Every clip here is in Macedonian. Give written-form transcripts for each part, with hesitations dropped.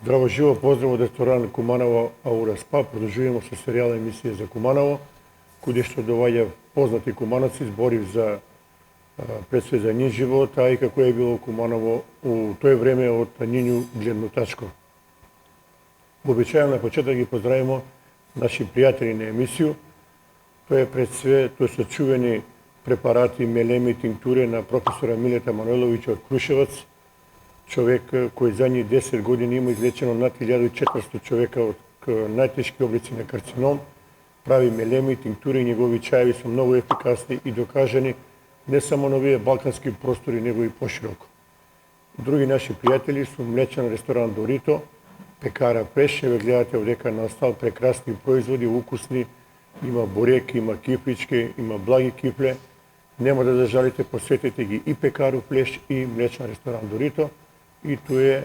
Здраво живо, поздрав од ресторан Куманово Аура Спа. Продолжуваме со серијална емисија за Куманово, каде што доваѓа познати кумановци, зборив за пред све за нив живот, а и како е било Куманово у тој време од нивну гледна точка. Обичајно на почеток ги поздравимо наши пријатели на емисију. Тоа е пред све, тоа се чувени препарати, мелеми, тинктури на професора Милета Маноловиќ од Крушевац, човек кој задни 10 години има излечено над 1400 човека од најтешки облици на карцином, прави мелеми, тинктури, негови чаеви се многу ефикасни и докажани не само на овие балкански простори, него и пошироко. Други наши пријатели су млечен ресторан Дорито, пекара Пеш, ве гледате овдека на стал прекрасни производи, укусни, има борек, има кифлички, има благи кифле. Нема да зажалите, посетете ги и пекару Плеш и млечен ресторан Дорито. И тоа е,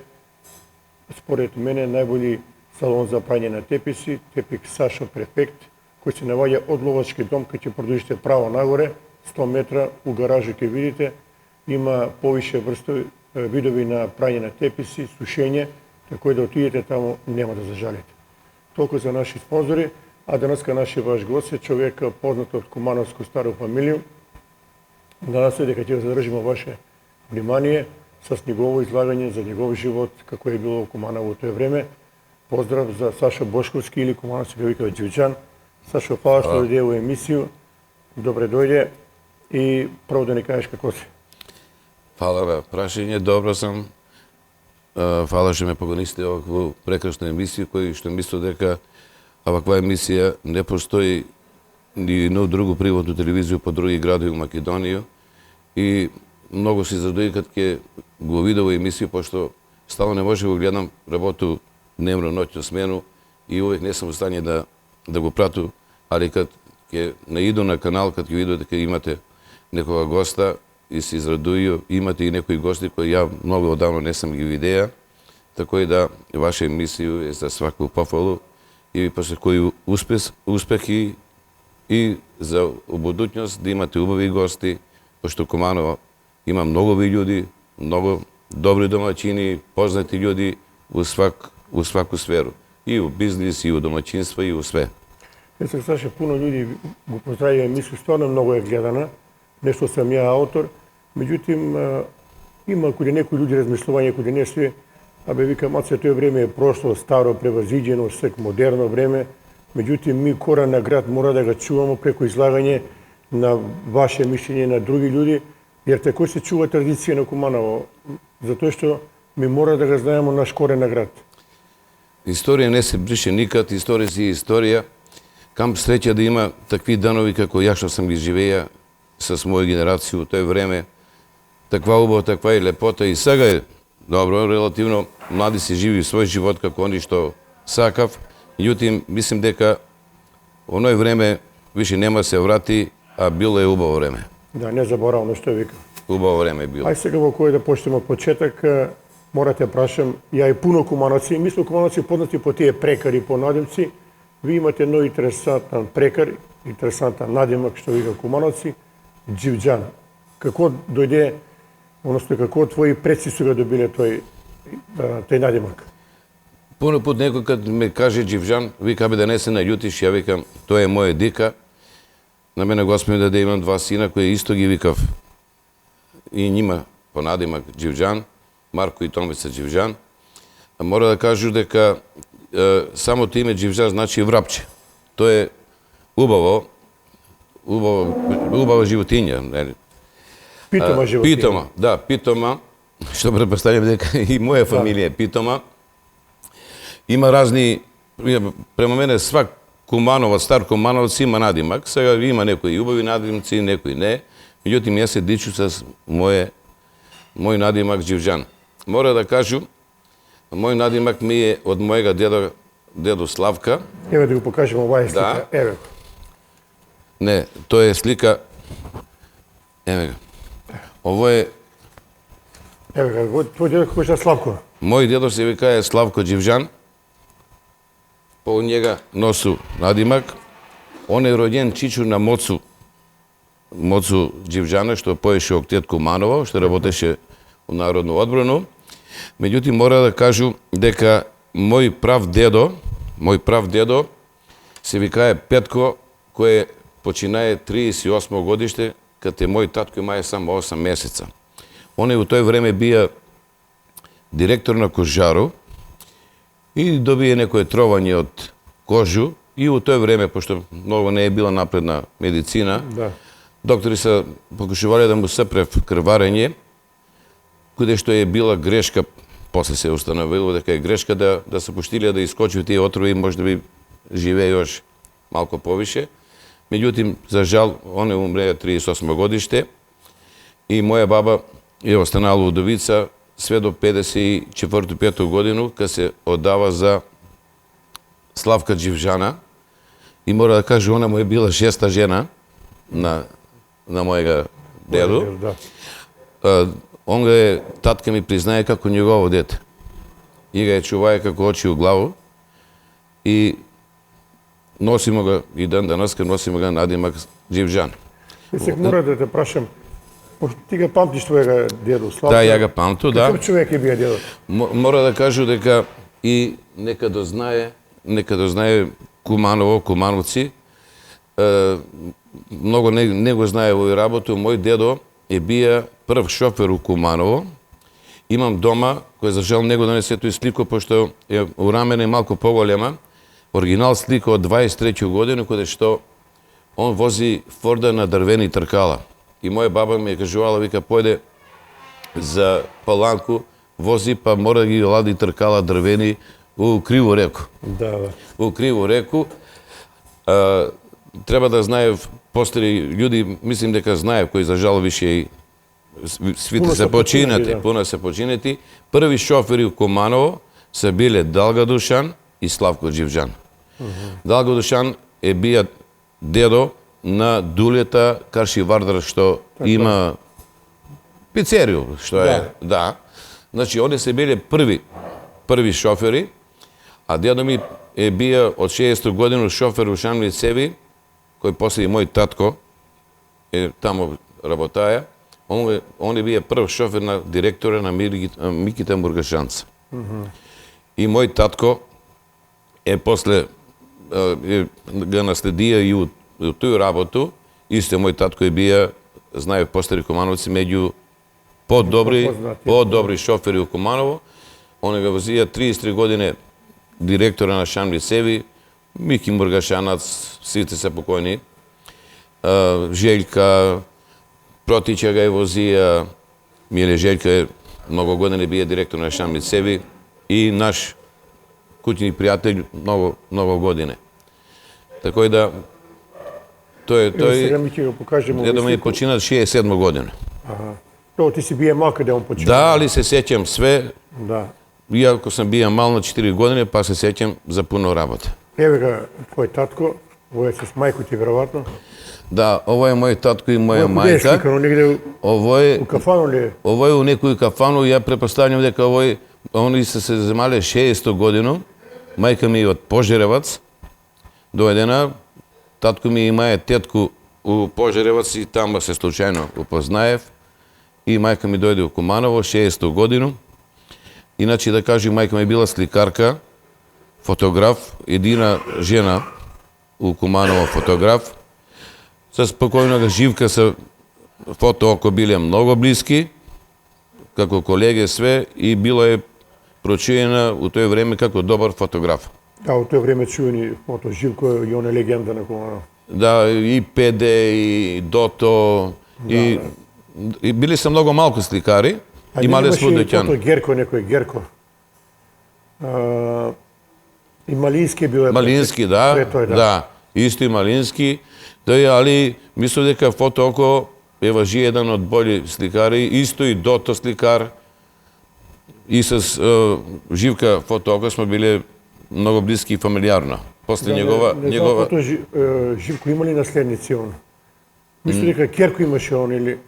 според мене, најболи салон за прање на теписи, Тепик Сашо Префект, кој се наоѓа од Ловачки дом, кај ќе продолжите право нагоре, 100 метра у гаражу ќе видите, има повише врстови видови на прање на теписи, сушење, така да отидете таму нема да зажалите. Толку за наши спонзори, а денеска нашиот ваш гост е човек познат од кумановско стару фамилија. Надам се дека ќе задржиме ваше внимание с негово излагање за негов живот, како е било Куманово во тоа време. Поздрав за Сашо Бошковски или Кумановски га викаат Џивџан. Сашо, фала што дојде во емисију. Добре дојде и прво да ни кажеш како си. Фала на прашање, добро сум. Фала што ме поканисте оваква прекрасна емисија, кој што мислам дека оваква емисија не постои ни на друго приватно телевизија по други градови во Македонија и многу се задои кад ќе го видов емисија, пошто стално не може да го гледам, работу дневно, ноќно смену и увек не сум во стање да го прату, али кад ќе наиду на канал, кад ќе видов дека имате некога госта и се израдују, имате и некои гости кои ја многу одавно не сум ги видеа, така и да ваша емисија е за сваку пофалу и после кој успехи и за будуќност да имате убави гости, пошто Куманово има многу луѓе, многу добри домаќини, познати луѓе во сваку сферу. И у бизнис, и у домаќинство, и у све. Се Саша, пуно луѓе го поздравија емисија, стварно многу е гледана. Нешто сам ја автор. Меѓутим, има кој некои луѓе размислување, кој не све, вика, маце, тој време е прошло, старо, превазиđено, сек модерно време. Меѓутим, ми кора на град мора да го чуваме преку излагање на ваше мишљење на други луѓе, jer тако се чува традиција на Куманово, затоа што ми мора да го знаеме наш корен на град. Историја не се брише никад, историја си историја. Кам среќа да има такви данови како ја што сам ги живеја с моја генерација во тој време. Таква убава, таква и лепота и сега е добро, релативно млади се живи свој живот како они што сакав. Меѓутим, мислим дека оној време више нема се врати, а било е убаво време. Да, не заборавам што вика. Убаво време е било. Ај сега во кој да почнеме од почеток, морате прашам, ја и пуно кумановци, ми сме кумановци познати по тие прекари, по надимци. Ви имате едно интересантен прекар, интересантен надимак што вика кумановци, Џивџан. Како дојде, односно како твои предци су го добиле тој надимак? Пуно пут некој кад ме каже Џивџан, вика да не се наљутиш, ја викам, тоа е моја дика. На мене Господ ми даде, имам два сина кои исто ги викав и нима по надимак Џивџан, Марко и Томица Џивџан. Мора да кажу дека самото име Џивџан значи врапче. Тоа е убава животиња. Питома животиња. Питома, да, питома, што претпоставljam дека и моја фамилија е питома. Има разни, према мене свак Кумановаc, стар Кумановаc има надимак, сега има некои убави надимци, некои не. Меѓутим, јас се дичу с мој надимак Џивџан. Мора да кажу, мој надимак ми е од мојега дедо Славка. Еве да го покажеме оваа слика. Еве. Не, тоа е слика. Еве го. Ово е. Еве го, твој дедо кој е Славко? Мој дедо се вика Славко Џивџан. По njega носу надимак. Он е роден чичур на Моцу Џивџана, што поеше октет Куманово, што работеше у Народну одбрану. Меѓутим, мора да кажу дека мој прав дедо се викае Петко, кој починае 38 годиште, каде мој татко имае само 8 месеца. Он у тој време бија директор на Кожару и добие некое тровање од кожу и у тој време, пошто многу не е била напредна медицина, Да. доктори се покушувале да му сепрев крварење, каде што е била грешка, после се установило дека е грешка да се пуштиле да искочи тие отрови и може да би живее još малку повише. Меѓутим, за жал, он е умре 38 годиште и моја баба е останала удовица све до 54-5 годину, кога се оддава за Славка Дживжана. И мора да кажа, она му е била 6-та жена на мојега дедо. Да. Он га е, татка ми признае како негово дете. И га е чувае како очи у главу. И носимо ga и ден денеска носимо ga надимак Дживжан. Сега мора да те прашам, пошто ти ga памтиш твојега дедо Славка. Да, ја ga памту, да. Каков човек е бија дедо? Мора да кажу дека и нека да знае Куманово, Кумановци, многу не го знае овој работу. Мој дедо е бија прв шофер у Куманово. Имам дома, кој за жал него да не се тој слико, пошто е урамена и малку поголема, оригинал слика од 23 година, каде што он вози Форда на дрвени тркала. И моја баба ми е кажувала, вика, појде за Паланку, вози, па мора да ги лади тркала дрвени у Криво реку. Да. У Криво реку. Треба да знае постари људи, мислим дека знае, кои за жал више и свите се починати, пуно се починати. Први шофери у Куманово се биле Далга Душан и Славко Дживжан. Далга Душан е бија дедо на Дулета Карши-Вардар, што има пицерију, што е, да. Значи, они се биле први шофери, а дедо ми е бија од 60 година шофер у Шамли Цеви, кој после и мој татко е тамо работаја. Он е бија прв шофер на директора на Микита Мургашанца. И мој татко е после га наследија и у тој работу. Исто мој татко е бија, знае постари Кумановци, меѓу подобри шофери у Куманово. Он га возија 33 години директора на Шамли Цеви, Мики Мургашанац, сите се покојни, Желјка Протича га е возија, Миле Желјка е многу години бија директор на Шамли Цеви и наш куќни пријател многу години. Така да тој Сега ми ќе го покажеме. дедо ми почина 67 година. Тоа ти си бија мал каде он почина. Да, али се сеќам све. Да. Иако сам бија мал на 4 години, па се сеќам за пуно работа. Еве га твој татко, ово е с мајко ти веројатно. Да, ово е мој татко и моја Каде е мајка. сликано негде Ово е у кафану ли е? Ово е у некој кафану, ја препоставljam дека они се земале 60 годину. Мајка ми е од Пожаревац. Дојдена, татко ми имае тетку у Пожаревац и таму се случајно упознаев. И мајка ми дојде у Куманово 60 годину. Иначе да кажи, мајка ми била сликарка, фотограф, едина жена у Куманово фотограф. Со спокојнога Живка се фото око биле многу блиски, како колеги све, и била е прочуена у тој време како добар фотограф. Да, у тој време чуени фото Живко и он е легенда на Куманово. Да, и Педе, и Дото, и били се многу малку сликари, имале свој доќан. Фото Герко, некој Герко. И Малински било. Малински, да, да, исто и Малински. Али мислам дека фото око е важи еден од бољи сликари, исто и Дото сликар. И с Живка фото око сме биле многу блиски и фамилиарно. После негова Фото Живко има ли наследници он? Мислам дека Керко имаше он или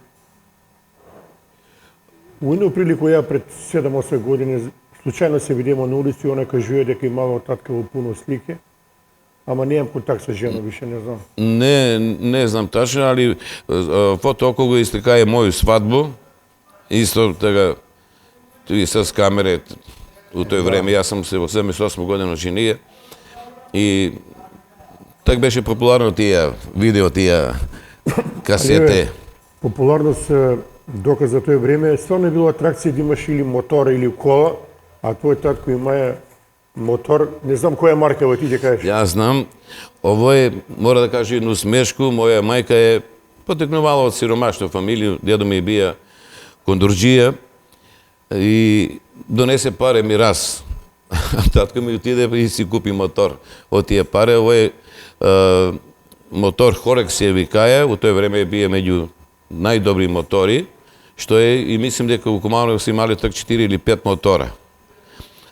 у едно прилику ја пред 7-8 години случајно се видимо на улици, она кажува дека имала татка во пуно слики. Ама немам контакт со жена, више не знам. Не знам тачно, али фото око го истекае моју свадбу. Исто така и с камере у тој време. Јас сум се во 78 година женија и так беше популарно тие видео, тие касете. Популарност доказ за тој време стварно е било атракција да имаш или мотор или кола, а твој татко има мотор, не знам која марка во ти ќе кажеш. Јас знам, овој мора да кажа едну смешку, моја мајка е потекнувала од сиромашна фамилија, дедо ми бија кондурџија и донесе паре ми раз. Татко ми отиде и си купи мотор. Од тие паре, овој мотор Хорек се викаја, во тој време бија меѓу најдобри мотори, што е, и мислим дека во Куманово се имале так 4 или 5 мотора.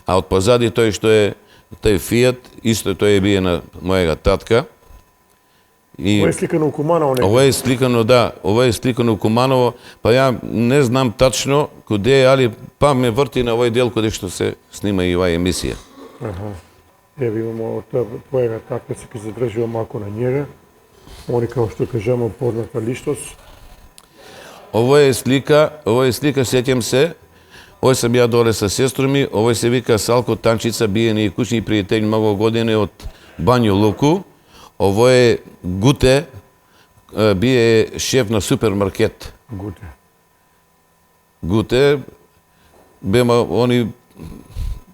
А од позади тој што е тој Фијат, исто тој бие на мојега татка. Ова е сликано у Куманово, не? Ова е сликано, да, ова е сликано у Куманово, па ја не знам тачно куде е, али па ме врти на овој дел каде што се снима и оваа емисија. Еве имамо од твојега татка, се ќе задржува малку на njega. Он е, како што кажемо, позната личност. Ова е слика, сеќам се, овој сам ја доле со сестра ми, овој се вика Салко Танчица, бие ни кучни пријатели многу години од Бању Луку. Овој е Гуте, бие шеф на супермаркет. Гуте, они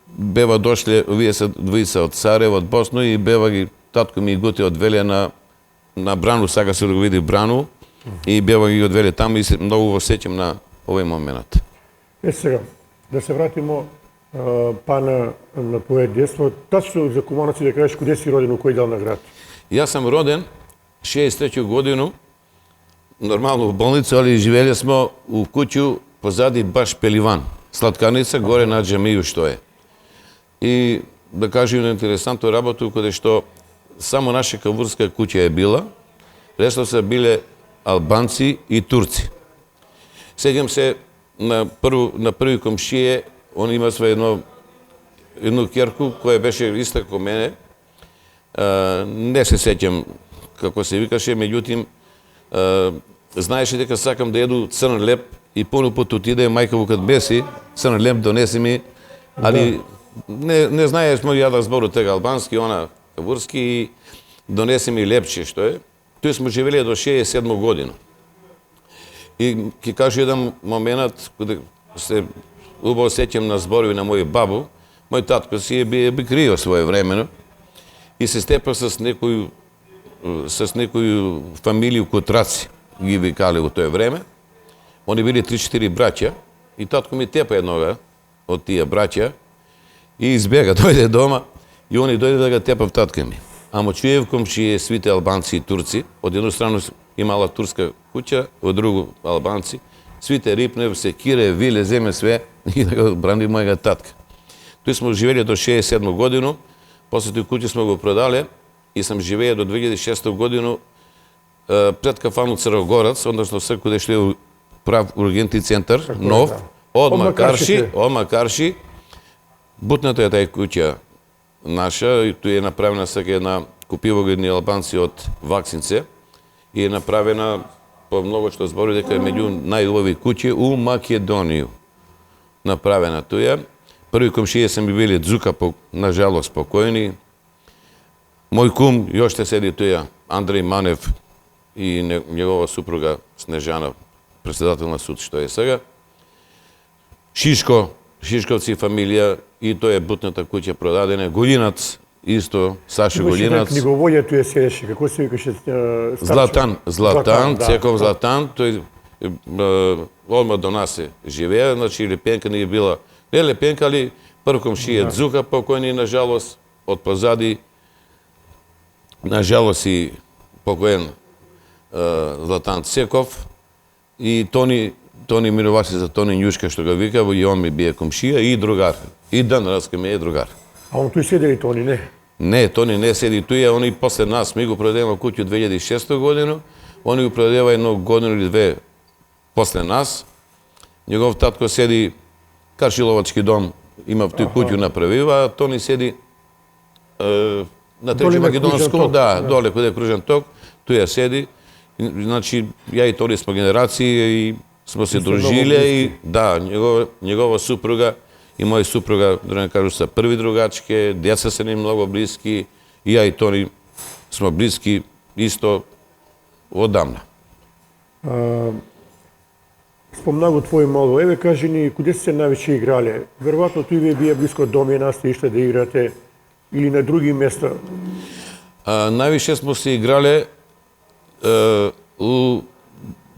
бева дошле, овие се двојца од Сарево, од Босно и бева ги татко ми и Гуте одвеле на Брану, сака се да го види Брану, и бева ги одвеле таму и се многу го сеќам на овој момент. Сега, да се вратимо па на твое детство. Тачно за Кумановци да кажеш куде си роден, у кој дел на град? Јас сам роден 63 годину, нормално во болница, али живеле смо у куќу позади баш Пеливан, сладкарница, горе на џамију што е. И да кажем интересантно работу, каде што само наша кавурска куќа е била, ресто се биле албанци и турци. Сеќам се на први комшије, он има свој едно ќерку која беше иста како мене. Не се сеќам како се викаше, меѓутим знаеше дека сакам да еду црн леп и пуно пат отиде мајка во кад беси, црн леп донеси ми, али не знаеш ја да збору тега албански, она кавурски и донеси ми лепче што е. Тој сме живеле до 67 година. И ќе кажа еден момент кога се убаво сеќам на зборови на мој бабу, мој татко си би крио своевремено и се степа с некој фамилија Котраци, ги викале во тоа време. Они били 3-4 браќа и татко ми тепа еднога од тие браќа и избега, дојде дома и они дојде да го тепав татка ми. Ама чуев комшије свите албанци и турци, од една страна имала турска куќа, од другу албанци, свите рипнев, секире, виле, земе све и да го брани мојага татка. Тој сме живели до 67 годину, после тој куќа сме го продале и сам живеја до 2006 годину пред кафану Црногорец, односно се каде што е прав ургентни центар, нов, од Макарши, бутната е тај куќа наша, и тој е направена сега една, купива го едни албанци од Ваксинце и е направена по многу што збори дека е меѓу најубави куќи у Македонија. Направена тоја. Први комшије се ми били Дзука, на жалост покојни. Мој кум, још ще седи тоја, Андреј Манев и негова супруга Снежана, председател на суд што е сега. Шишковци фамилија, и тој е бутната куќа продадена. Голинац, исто, Сашо Голинац. Книговоѓа тој седеше, како се викаше? Златан, Цеков Златан, тој одма до нас се живеа, значи Лепенка не е била, не Лепенка, али прв комшија Дзука покојни, на жалост, од позади, на жалост и покоен Златан Цеков и Тони Мироваси за Тони Њушка, што го вика, и он ми бие комшија и другар. И денеска ми е другар. А он тој седи ли Тони, не? Не, Тони не седи туја, они после нас, ми го продадеме куќу 2006 годину, они го продадева едно годину или две после нас. Негов татко седи Каршиловачки дом, има в тој куќу направива, а Тони седи на Трети Македонско, да, доле каде е Кружен ток, туја седи. Значи, ја и Тони сме генерации и сме се дружиле и да, негова супруга и моја супруга, да не кажу, са први другачки, деца се ни многу блиски, и ја и Тони сме блиски исто одамна. Спомна го твој мало, еве кажи ни, куде сте највеќе играле? Веројатно тој вие бија блиско до домјана, сте ишле да играте, или на други места? Највише смо се играле у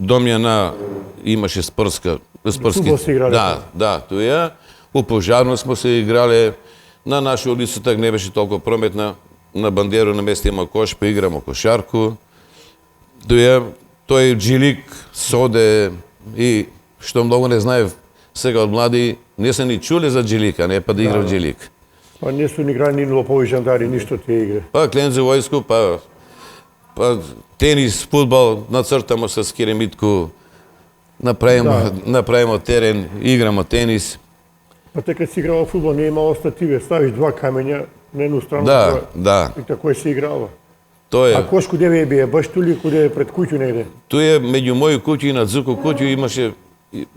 домјана, имаше спортски. Фудбал се играле? Да, тоја. У Пожарно смо се играле, на наша улица так не беше толку прометна, на Бандеру на место има кош, па играмо кошарку. Тоја, тој джилик, соде и што многу не знаев сега од млади, не се ни чуле за джилика, не па да играв джилик. Па не су ни играли ни лопови жандари, ништо тие игре. Па клен за војско, па тенис, фудбал, нацртамо с керемитку, направимо терен, играмо тенис. Па те кога си играла фудбал не имало стативе, ставиш два камења на едну страну, Да. и тако се играла. Тоа А кош куде ве бие, баш тули куде пред куќу негде? Тој е меѓу мој куќу и на Дзуко куќу имаше,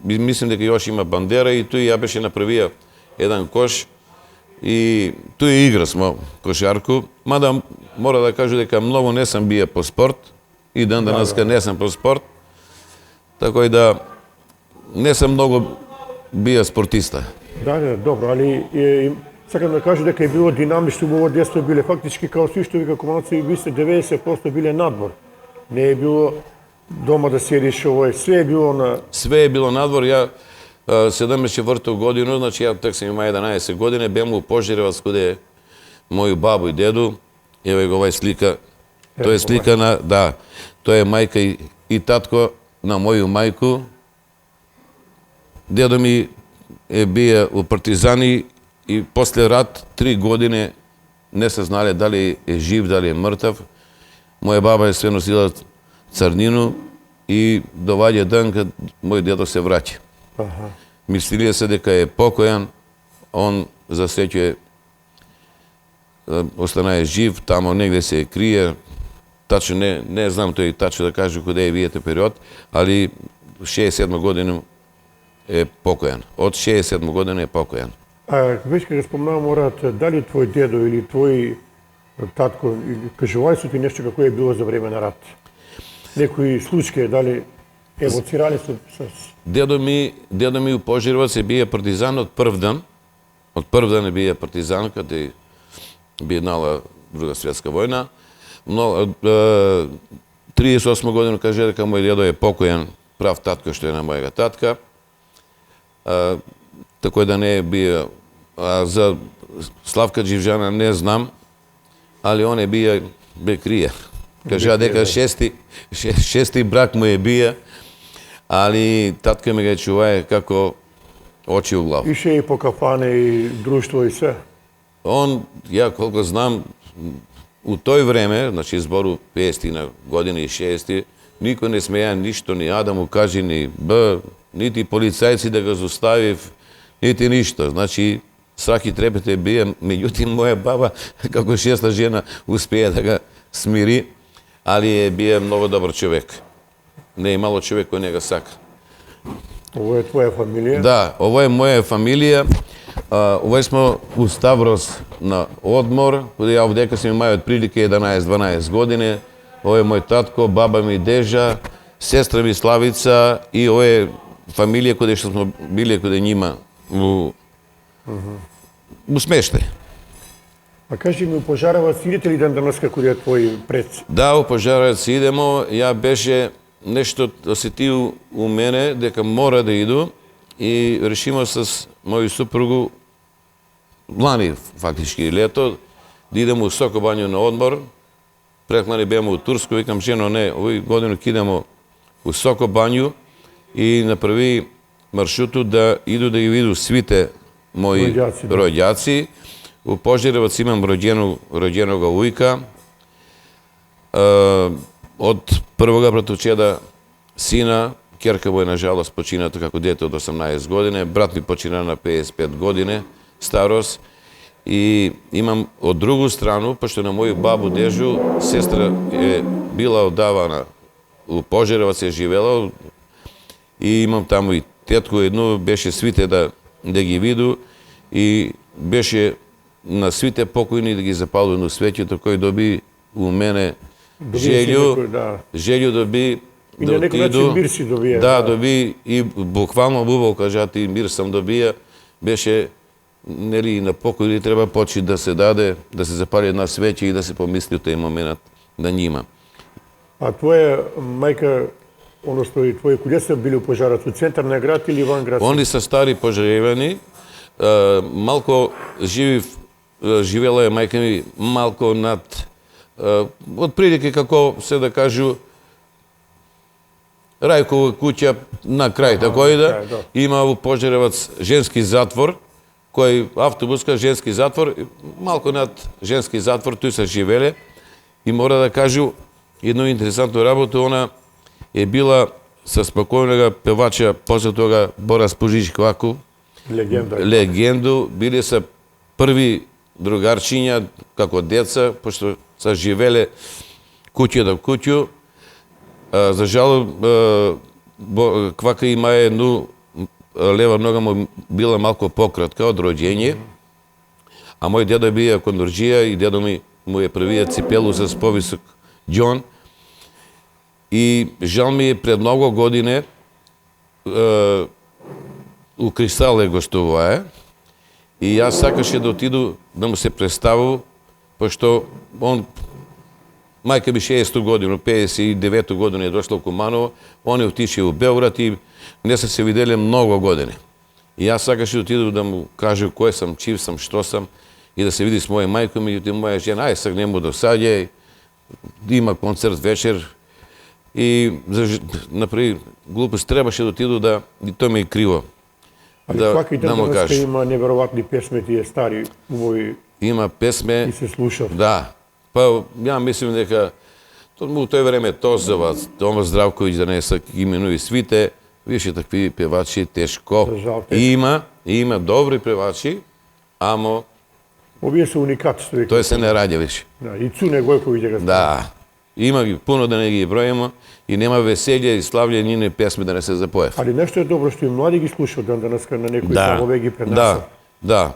мислим дека још има бандера и тој ја беше направија еден кош и тој игра смо кошарку, мада мора да кажу дека многу не сам бија по спорт и ден денеска не сам по спорт, така и да не сам многу бија спортиста. Да, добро, али сакам да кажу дека е било динамично, во детство биле фактички као сви што вика командација, ви сте 90% биле надвор. Не е било дома да седиш овој, све е било на... Све е било надвор, ја 74 година, значи ја так сам има 11 години, бем у Пожаревац каде мој бабу и деду, еве го овај слика, тоа е слика на, да, тоа е мајка и татко на моју мајку. Дедо ми е бија у партизани и после рат 3 години не се знале дали е жив, дали е мртав. Моја баба е све носила црнину и доваѓа ден кад мој дедо се враќа. Мислилија се дека е покојан, он за среќа остана е жив, тамо негде се крие. Тачно не знам тој тачно да кажу каде е виете период, али 67 година е покојан. Од 67 година е покојан. А веќе кога спомнава Морат, дали твој дедо или твој татко, кажувај су ти нешто како е било за време на рат? Некои случаи, дали евоцирали со... Дедо ми у Пожаревац е бија партизан од прв ден. Од прв ден е бија партизан, каде би еднала Друга светска војна. 38 година каже дека мој дедо е покојан, прав татко што е на мојага татка. Тако да не е бија, за Славка Дживжана не знам, али он е бија крија. Кажа дека шести брак му е бија, али татка ми ga чувае како очи у глав. Ише и по кафане и друштво и се? Он, ја колко знам, у тој време, значи збору 50 на години и 60, никој не смеја ништо, ни А да му кажи, ни Б, нити полицајци да го зоставив, нити ништо. Значи, страх и трепете бија, меѓутоа моја баба, како шеста жена, успеја да ga смири, али е бија многу добар човек. Не е мало човек кој не го сака. Ово е твоја фамилија? Да, ово е моја фамилија. Ово смо у Ставрос на одмор, каде ја овдека сме мај од прилike 11-12 години. Ово е мој татко, баба ми Дежа, сестра ми Славица и ово е фамилија каде што смо биле каде нима у смештај. А кажи ми, у Пожаревац идете ли ден денеска каде е твој предци? Да, у Пожаревац идемо. Ја беше нешто осетил у мене дека мора да иду и решимо с мој супругу лани фактички лето да идемо у Сокобању на одмор. Преклани беме у Турско, викам жено не, овој годину ќе идемо у Сокобању и направи маршруту да иду да ги виду свите мои роѓаци. У Пожаревац имам роѓеного ујка. Од првога братовчеда сина, ќерка му е на жалост почината како дете од 18 години, брат ми почина на 55 години старост и имам од другу страну, пошто на моју бабу Дежу, сестра е била одавана у Пожаревац е живела и имам таму и тетко едно, беше свите да ги виду и беше на свите покојни да ги запалува на светието, кој доби у мене желју доби и на некој начин мир си добија. Да, доби и буквално бубал кажат и мир сам добија. Беше нели на покојни треба почи да се даде, да се запали една свеќа и да се помисли тој момент на нима. А твоја мајка, односно и твои куѓа се били у пожарот у центар на град или ван град? Они се стари пожаревани. Малку живела е мајка ми малку над отприлike како се да кажу Рајкова куќа на крај, тако и да. Има у Пожаревац женски затвор, кој автобуска женски затвор, малку над женски затвор, тој се живеле. И мора да кажу едно интересантно работа, она е била со спокојнога певача, после тога Борас Пужичкваков, легенду, биле се први другарчиња како деца, пошто се живеле куќа до куќу. За жал, Квака има едну лева нога му била малку пократка од роѓење, а мој дедо бија кондорџија и дедо ми му е првиот ципелу за повисок џон. И жал ми е пред многу години у Кристал гостувае и јас сакаше да отиду да му се представу, пошто он мајка би 60 година, 59 година е дошла у Куманово, он е отише у Белград и не се виделе многу години. И јас сакаше да отиду да му кажу кој сам, чив сам, што сам и да се види с моја мајка, меѓутоа моја жена, ај сак нему досаѓај, има концерт вечер и напри глупост требаше да отиду да и тоа ми е криво. Али сваки ден денеска има неверојатни песме, тие стари, убави. Има песме. И се слуша. Да. Па ја мислим дека у тој време Тозовац, Тома Здравковиќ, да не се именуи свите, више такви певачи тешко. Има добри певачи, амо овие се уникат, што вика. Тој се не раѓа више. Да, и Цуне Гојковиќ го. Да. Има ги пуно да не ги бројаме и нема веселје и славле нивни песми да не се запоев. Али нешто е добро што и млади ги слушаат денеска на некои славове ги пренасат. Да.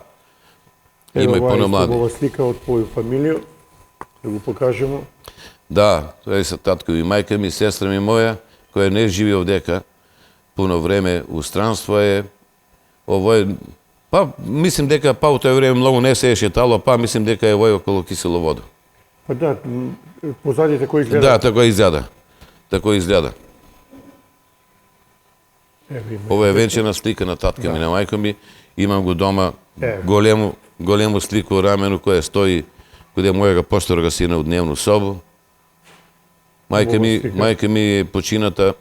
Има и пуно млади. Ова слика од твоја фамилија, да го покажеме. Да, тоа се татко и мајка ми, сестра ми моја, која не живи овдека, пуно време у странство е. Овој, па мислим дека па у тој време многу не се е шетало, па мислим дека е овој околу Киселоводо. Па да, позади тако изгледа. Да, тако изгледа. Тако изгледа. Ова е венчана слика на татка ми, на мајка ми. Имам го дома голему слику у рамену која стои каде мојага посторга сина у дневну собу. Мајка ми е почината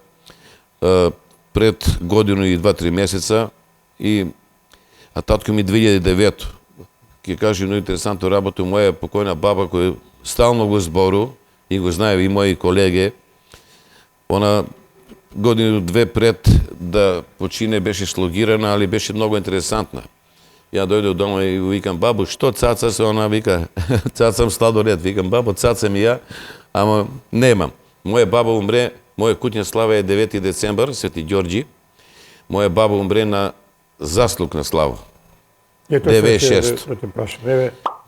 пред годину и 2-3 месеца а татко ми 2009. Ке кажа едно интересантно работа, моја покојна баба која стално го збору и го знае и мои колеги, она годину 2 пред да почине беше слогирана, али беше многу интересантна. Ја дојдов дома и викам, бабу, што цаца се? Она вика, цацам сладолед. Викам, бабу, цацам и ја, ама немам. Моја баба умре, моја куќна слава е 9 децембар, Свети Ѓорѓи. Моја баба умре на заслуг на слава. 96.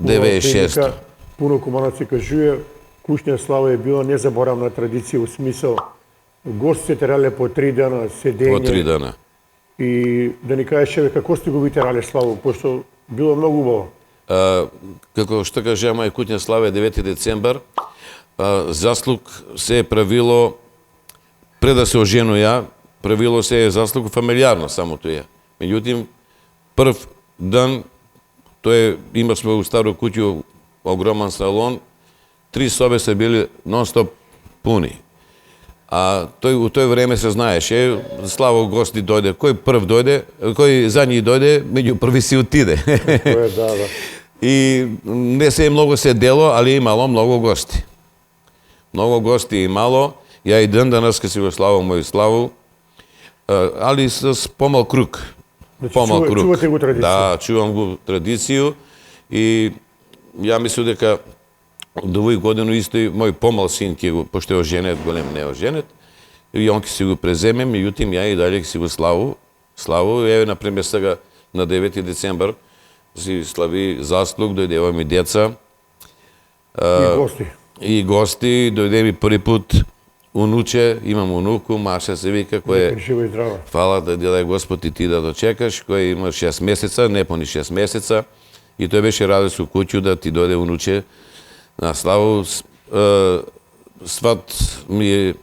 96. Пуно кумановци кажуе, куќна слава е била незаборавна традиција у смисол гостите терале по 3 дена, седење. По 3 дена. И да ни кажеш, како сте го витерале славу, пошто било многу убаво. Како што кажа моја куќна слава е 9 децембар, заслуг се е правило, пред да се ожену ја, правило се е заслуг фамилиарно само тоа. Меѓутим, прв ден, има сме у старо куќу огромен салон, 3 соби се били нон-стоп пуни. А у тој време се знаеше, славо гости дојде, кој прв дојде, кој задњи дојде, меѓу први си отиде. Да. И не се многу се дело, али имало многу гости. Многу гости имало, ја и ден денеска си го славам мој славу, али с помал круг. Чувате го традиција? Да, чувам го традицију и ја мислам дека до овој годину исто и мој помал син ќе го, пошто е оженет, голем не е оженет, и он ќе си го преземе, меѓутим ја и дале ќе си го славу, еве например сега на 9 децембар си слави заслуг, дојдева ми деца. И гости. И гости, дојде ми први пут унуче, имам унуку, Маша се вика, кој е... Жива и здрава. Фала да даде Господ и ти да дочекаш, кој има 6 месеца, не пони 6 месеца, и тој беше радост у куќу да ти дојде унуче на славу. Сват ми е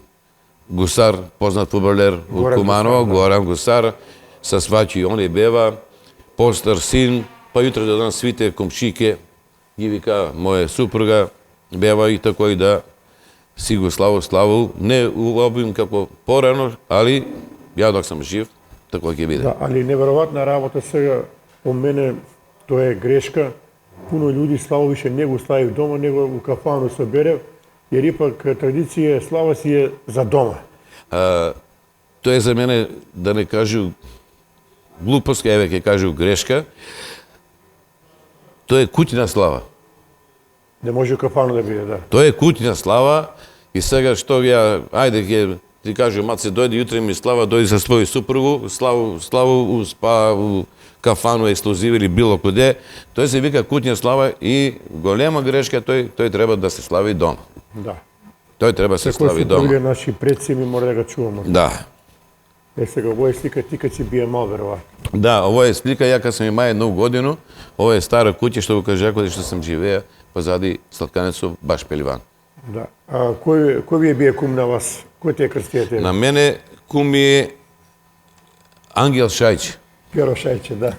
Гусар, познат фудбалер од Куманово, Горан Гусар, со сваќи он е бева, постар син, па јутре до дан свите комшике, ги вика моја супруга, бева и тако и да си го славу, не у обим како порано, али ја док сам жив, тако ќе биде. Да, али неверојатна работа сега, по мене тоа е грешка. Пуно луѓе славу више не го слави дома, него у кафану се бере, jer ipak tradicija slava si je za doma. Тоа е за мене, да не кажу глупост, еве ќе кажу грешка, тоа е куќна слава. Не може у кафану да биде, да. Тоа е куќна слава и сега што ја, ајде ќе ти кажу, маце, дојди јутре ми слава, дојди со свој супругу, славу у спа, у кафану, ексклузив или било куде, тој се вика куќна слава и голема грешка, тој треба да се слави дома. Да. Тој треба да се слави дома. Кои се наши предци, ми мора да го чуваме. Да. Сега, ово е слика ти кад си бие мал, веројатно. Да, ово е слика, ја кад сам имај едну годину, ово е стара куќа што го кажа каде што сам живеа, позади Сладканецов, баш Пеливан. Да. А кој ви е бие кум на вас? Кој те е крстијате? На мене кум ми е Ангел Шајче. Пјеро Шајче, да.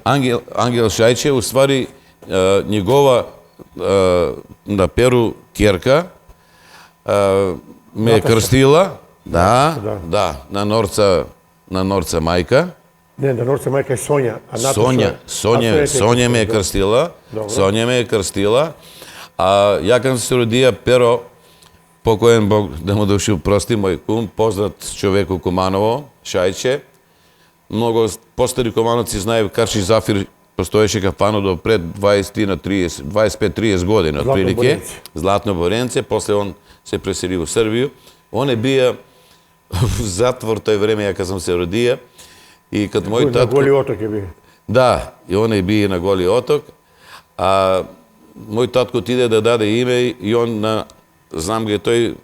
Ангел Шајче, уствари, njegova на Перу керка ме е крстила, да, на Норца мајка. Не, на Норца мајка е Сонја, а Наташа... Сонја ме е крстила, Сонја ме е крстила, а ја кога се родија Перо, покоен Бог да му души прости, мој кум, познат човек у Куманово, Шајче, многу постари кумановци знаеме Карши Зафир постоеше кафано до пред 25-30 години, отприлике. Златно Боренце, после он се пресели у Србију. Он е бија в затвор тој време, ја кога сам се родија. И кад мој татко... На Голи оток е бија. Да, и он е бија на Голи оток. А мој татко отиде да даде име и он на... Знам ге тој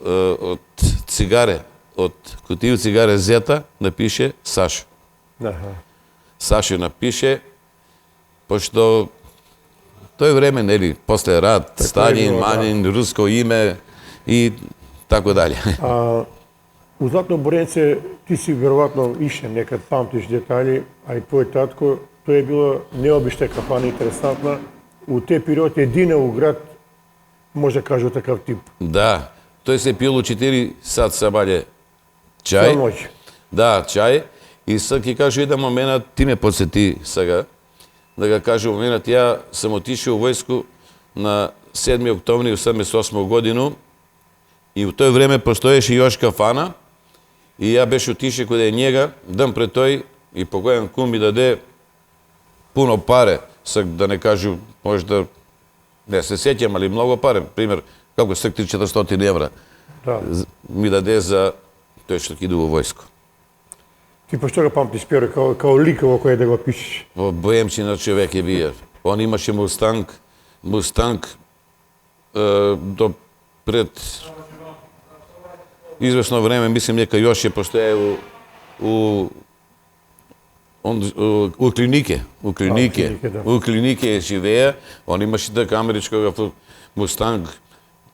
од цигаре, од кутију цигаре Зета, напише Сашо. Сашо напише, пошто тој време, нели, после рад, Сталин, Манин, руско име и тако дали. У Златно Боренце ти си веројатно ише некад памтиш детали, а и твој татко, тоа е било необична кафана, интересантна. У те период едина у град, може да кажу такав тип. Да, тој се пил у 4 сат сабаље чај. Цел ноќ. Да, чај. И сега ќе кажу еден момент, ти ме подсети сега, да ga кажу момент, ја сам отишел у војску на 7. октомври 1988 годину и у тој време постоеше још кафана и ја беше отише каде njega, ден пред тој и покојан кум ми даде пуно паре, сега да не кажу, може да не се сеќам, али многу паре, пример, како 400 евра, ми даде за тој што ќе иде во војско. Ти пошто го памтиш Пјеро као лика во кој да го пишеш? Во боемчина човек е бија. Он имаше Мустанг до пред извесно време, мислим дека још е постоја у клинике. У клинике живеа. Он имаше така америчкога Мустанг.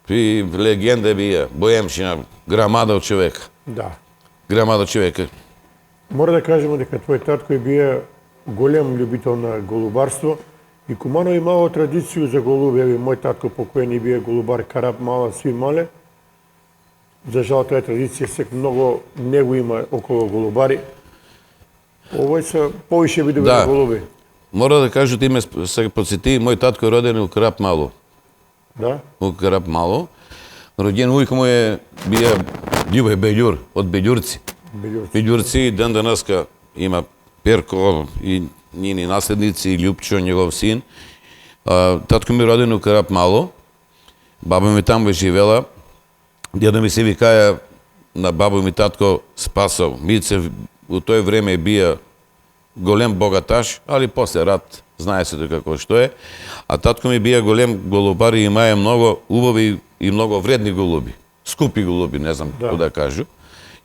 И легенда бија. Боемчина, грамада од човек. Да. Грамада од човек. Мора да кажеме дека твој татко е бија голем љубител на голубарство и Куманово имало традиција за голуби. Еви, мој татко покојен бија голубар Карап Мала Свир Мале. За жал таа традиција сек многу не го има околу голубари. Овој се повише видови на голуби. Мора да кажу, ти ме се подсети, мој татко е роден у Карап Мало. Да? У Карап Мало. Роден ујк му е бија Љубе Бељур, од Бељурци. Бељурци ден денеска има Перко и njeni наследници, и Љупчо, njegov син. Татко ми роден у Карап Мало. Баба ми таму е живела. Дедо ми се викаја на бабу ми татко Спасов. Мице у тој време бија голем богаташ, али после рат знае се како што е. А татко ми бија голем голубар и имае многу убави и многу вредни голуби. Скупи голуби, не знам како да кажу.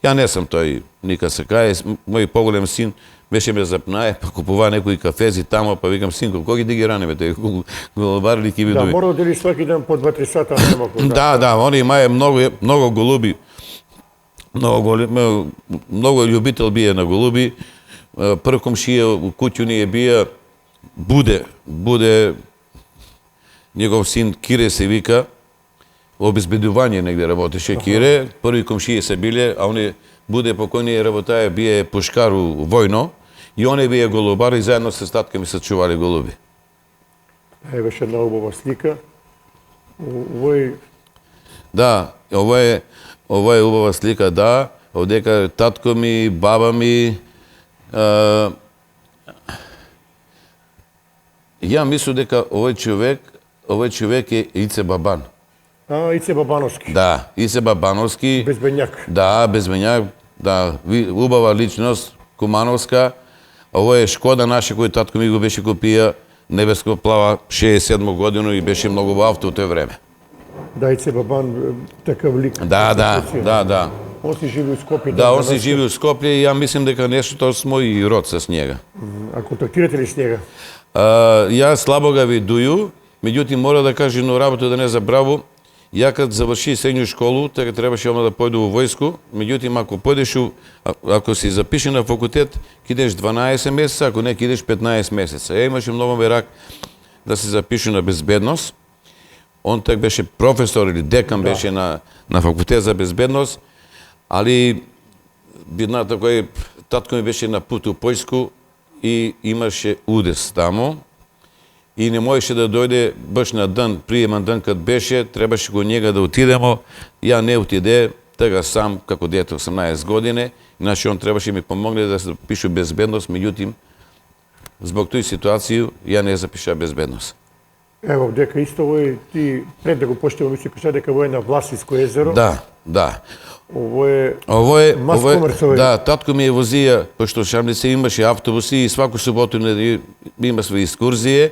Ја не сум тој, ника се кае, мој поголем син беше ме запнае, па купува некои кафези тамо, па викам синко, кој ги ранеме тој голубар или ки видови? Да, мора да дели сваки ден по 2-3 сата, нема кој. Да, они имае многу голуби. Многу љубител бие на голуби. Прв комшија у куќу ни е бија Буде негов син Кире се вика, обезбедување негде работеше Кире, први комшија се биле, а они Буде покојни работаја бие пушкар у војно и они бие голубари, заедно со татка ми се чувале голуби. Беше една убава слика. Овој... Да, ова е убава слика, да, одека татко ми, баба ми, ја мислам дека овој човек е Ице Бабан. Ице Бабановски. Да, Ице Бабановски. Безбењак. Да, Безбењак, да, убава личност, кумановска. Ово е Шкода наша кој татко ми го беше купија, небеско плава, 67 годину и беше многу во авто у тој време. Да, Ице Бабан, такав лик. Да. Он си живи у Скопје. Да, он си живи у Скопје и ја мислим дека нешто смо и род с njega. А контактирате ли с njega? Ја слабо ga видују, меѓутоа мора да кажа едно работа да не забраву. Ја кад заврши средњу школу, така требаше одма да појде во војску, меѓутоа ако појдеш ако си запише на факултет, кидеш 12 месеца, ако не кидеш 15 месеца. Имаше многу мерак да се запише на безбедност. Он так беше професор или декан беше на факултет за безбедност, али бидната кој татко ми беше на пут у Појску и имаше удес тамо и не можеше да дојде баш на ден, приемен ден кад беше, требаше го njega да отидемо, ја не отиде, така сам како дете 18 години, иначе он требаше ми помогне да се запишу безбедност, меѓутоа због тој ситуација ја не запиша безбедност. Ево, дека исто овој ти пред да го почнеме мисли кажа дека во е на Власиско езеро. Да. Ово е Маскомерцово. Да, татко ми е возија, пошто Шамница имаше автобуси и сваку суботу има своји екскурзија.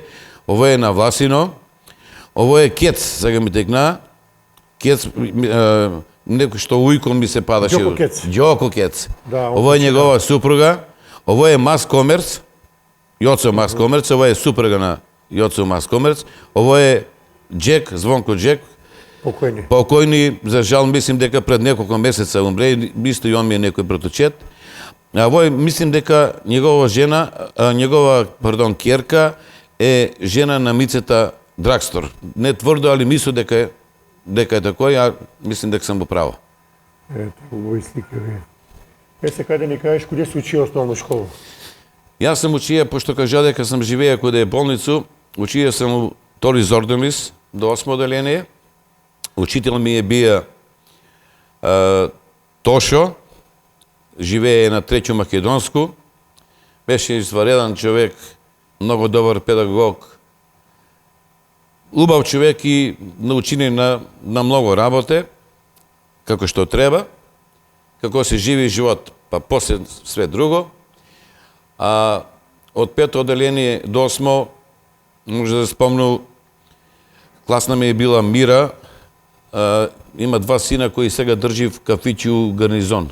Ово е на Власино. Ово е Кец, сега ми текна. Кец, некој што уикон ми се падаше. Ѓоко Кец. Да, ово е негова супруга. Ово е Маскомерц. Јоцо Маскомерц, ово е супруга на Јоцо Маскомерц. Ово е Джек, Звонко Джек. Покојни, за жал, мислим дека пред неколку месеца умре, исто и он ми е некој браточет. А овој, мислим дека негова керка е жена на Мицета Драгстор. Не тврдо, али мислам дека е такој, а мислим дека сам во право. Ето, овој слика ви. Се каде ни кажеш, куде се учи основна школа? Јас сам учија, пошто кажа дека сам живеја каде е болницу, учија сам у Тори Зордомис, до 8 оделение. Учител ми е бија Тошо, живее на Треќо Македонску, беше извареден човек, многу добар педагог, убав човек и научини на многу работе, како што треба, како се живи живот, па после све друго. А од 5 оделение до 8, може да спомну, класна ми е била Мира, има 2 сина кои сега држи в кафичи у Гарнизон.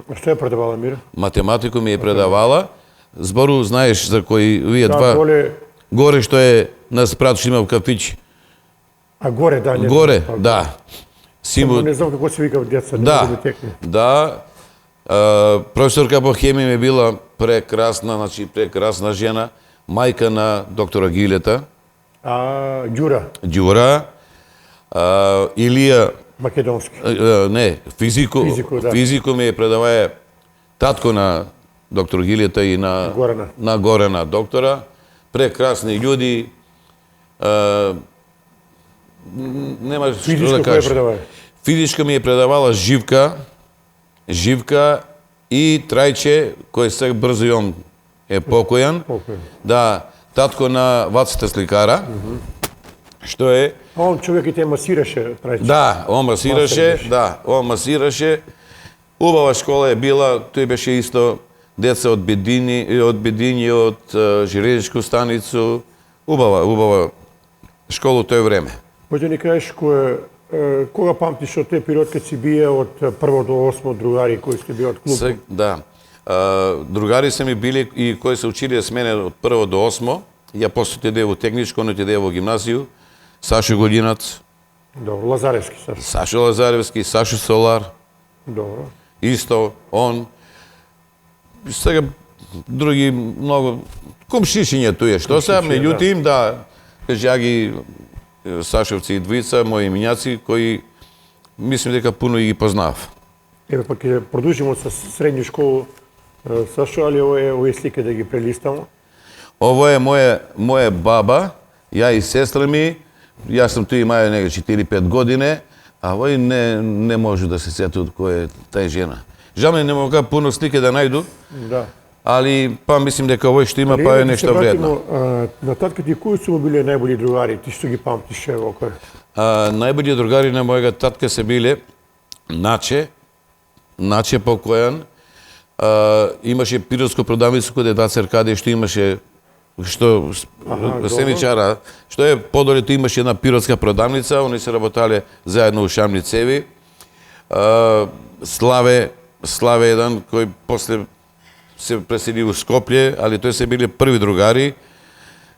А што ја предавала Мира? Математику ми е предавала. Збору, знаеш за кои вие два... Горе што е нас прат што има в кафичи. А горе, да. Горе, да. Не знам како се вика деца, не може да текне. Да. Професорка по хемија ми била прекрасна жена, мајка на доктора Гилета. Ѓура. Илија Македонски. Не, физико ми е предаваја татко на доктор Гилета и на Горана доктора. Прекрасни људи. Нема што да кажеш. Физичка ми е предавала Живка и Трајче, кој сега брзо и он е покојан. Да, татко на Вацата сликара. Што е? Он човек и те масираше, Трајче. Да, он масираше. Убава школа е била, тој беше исто деца од Бедини, од железничку станицу. Убава школа тој време. Може да ни кажеш кога памтиш од тој период кога си бие од прво до 8 другари кои сте били од клуб? Да. Другари се ми били и кои се учили с мене од прво до 8. Ја после отиде во техничко, он отиде во гимназију. Сашо Годинац. Добро, Лазаревски Сашо. Сашо Лазаревски, Сашо Солар. Добро. Исто, он. Сега други многу комшишиња туе, што се, меѓутоа да, ја ги Сашовци и двојца, мои имињаци, кои мислим дека пуно ги познав. Еве пак ќе продолжиме со средњу школу, Сашо, али овие слики да ги прелистамо. Ово е моја баба, ја и сестра ми, јас сум туи маја нега 4-5 години, а овој не може да се сети од кој е тај жена. Жал ми не мога пуно слики да најду, да. Али па мислим дека овој што има па е нешто вредно. На татка ти кои су биле најболи другари, ти што ги памтиш ево кој? Најболи другари на мојата татка се биле Наче покојан, имаше пиротско продавница каде Дацер каде што имаше сеничара, што е подолето имаше една пиротска продавница, они се работале заедно у Шамницеви. Славе еден кој после се пресели у Скопје, али тој се биле први другари.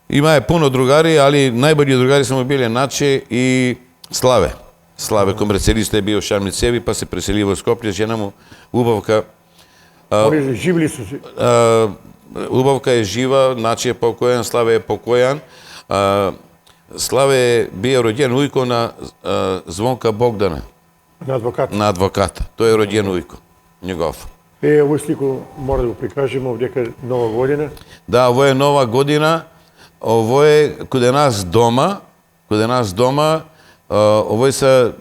Имае пуно другари, али најболи другари само биле Наче и Славе. Славе комерцијалист е бил Шамницеви, па се пресели во Скопје, жена му убавка. Они живи ли су си? Убавка е жива, Наче е покојан, Славе е покојан. Славе бие роден ујко на Звонка Богдана. На адвокат? На адвоката. Тој е роден ујко, негов. Овој слику мора да го прикажеме овдека нова година. Да, ово е нова година. Ово е каде нас дома. Овој се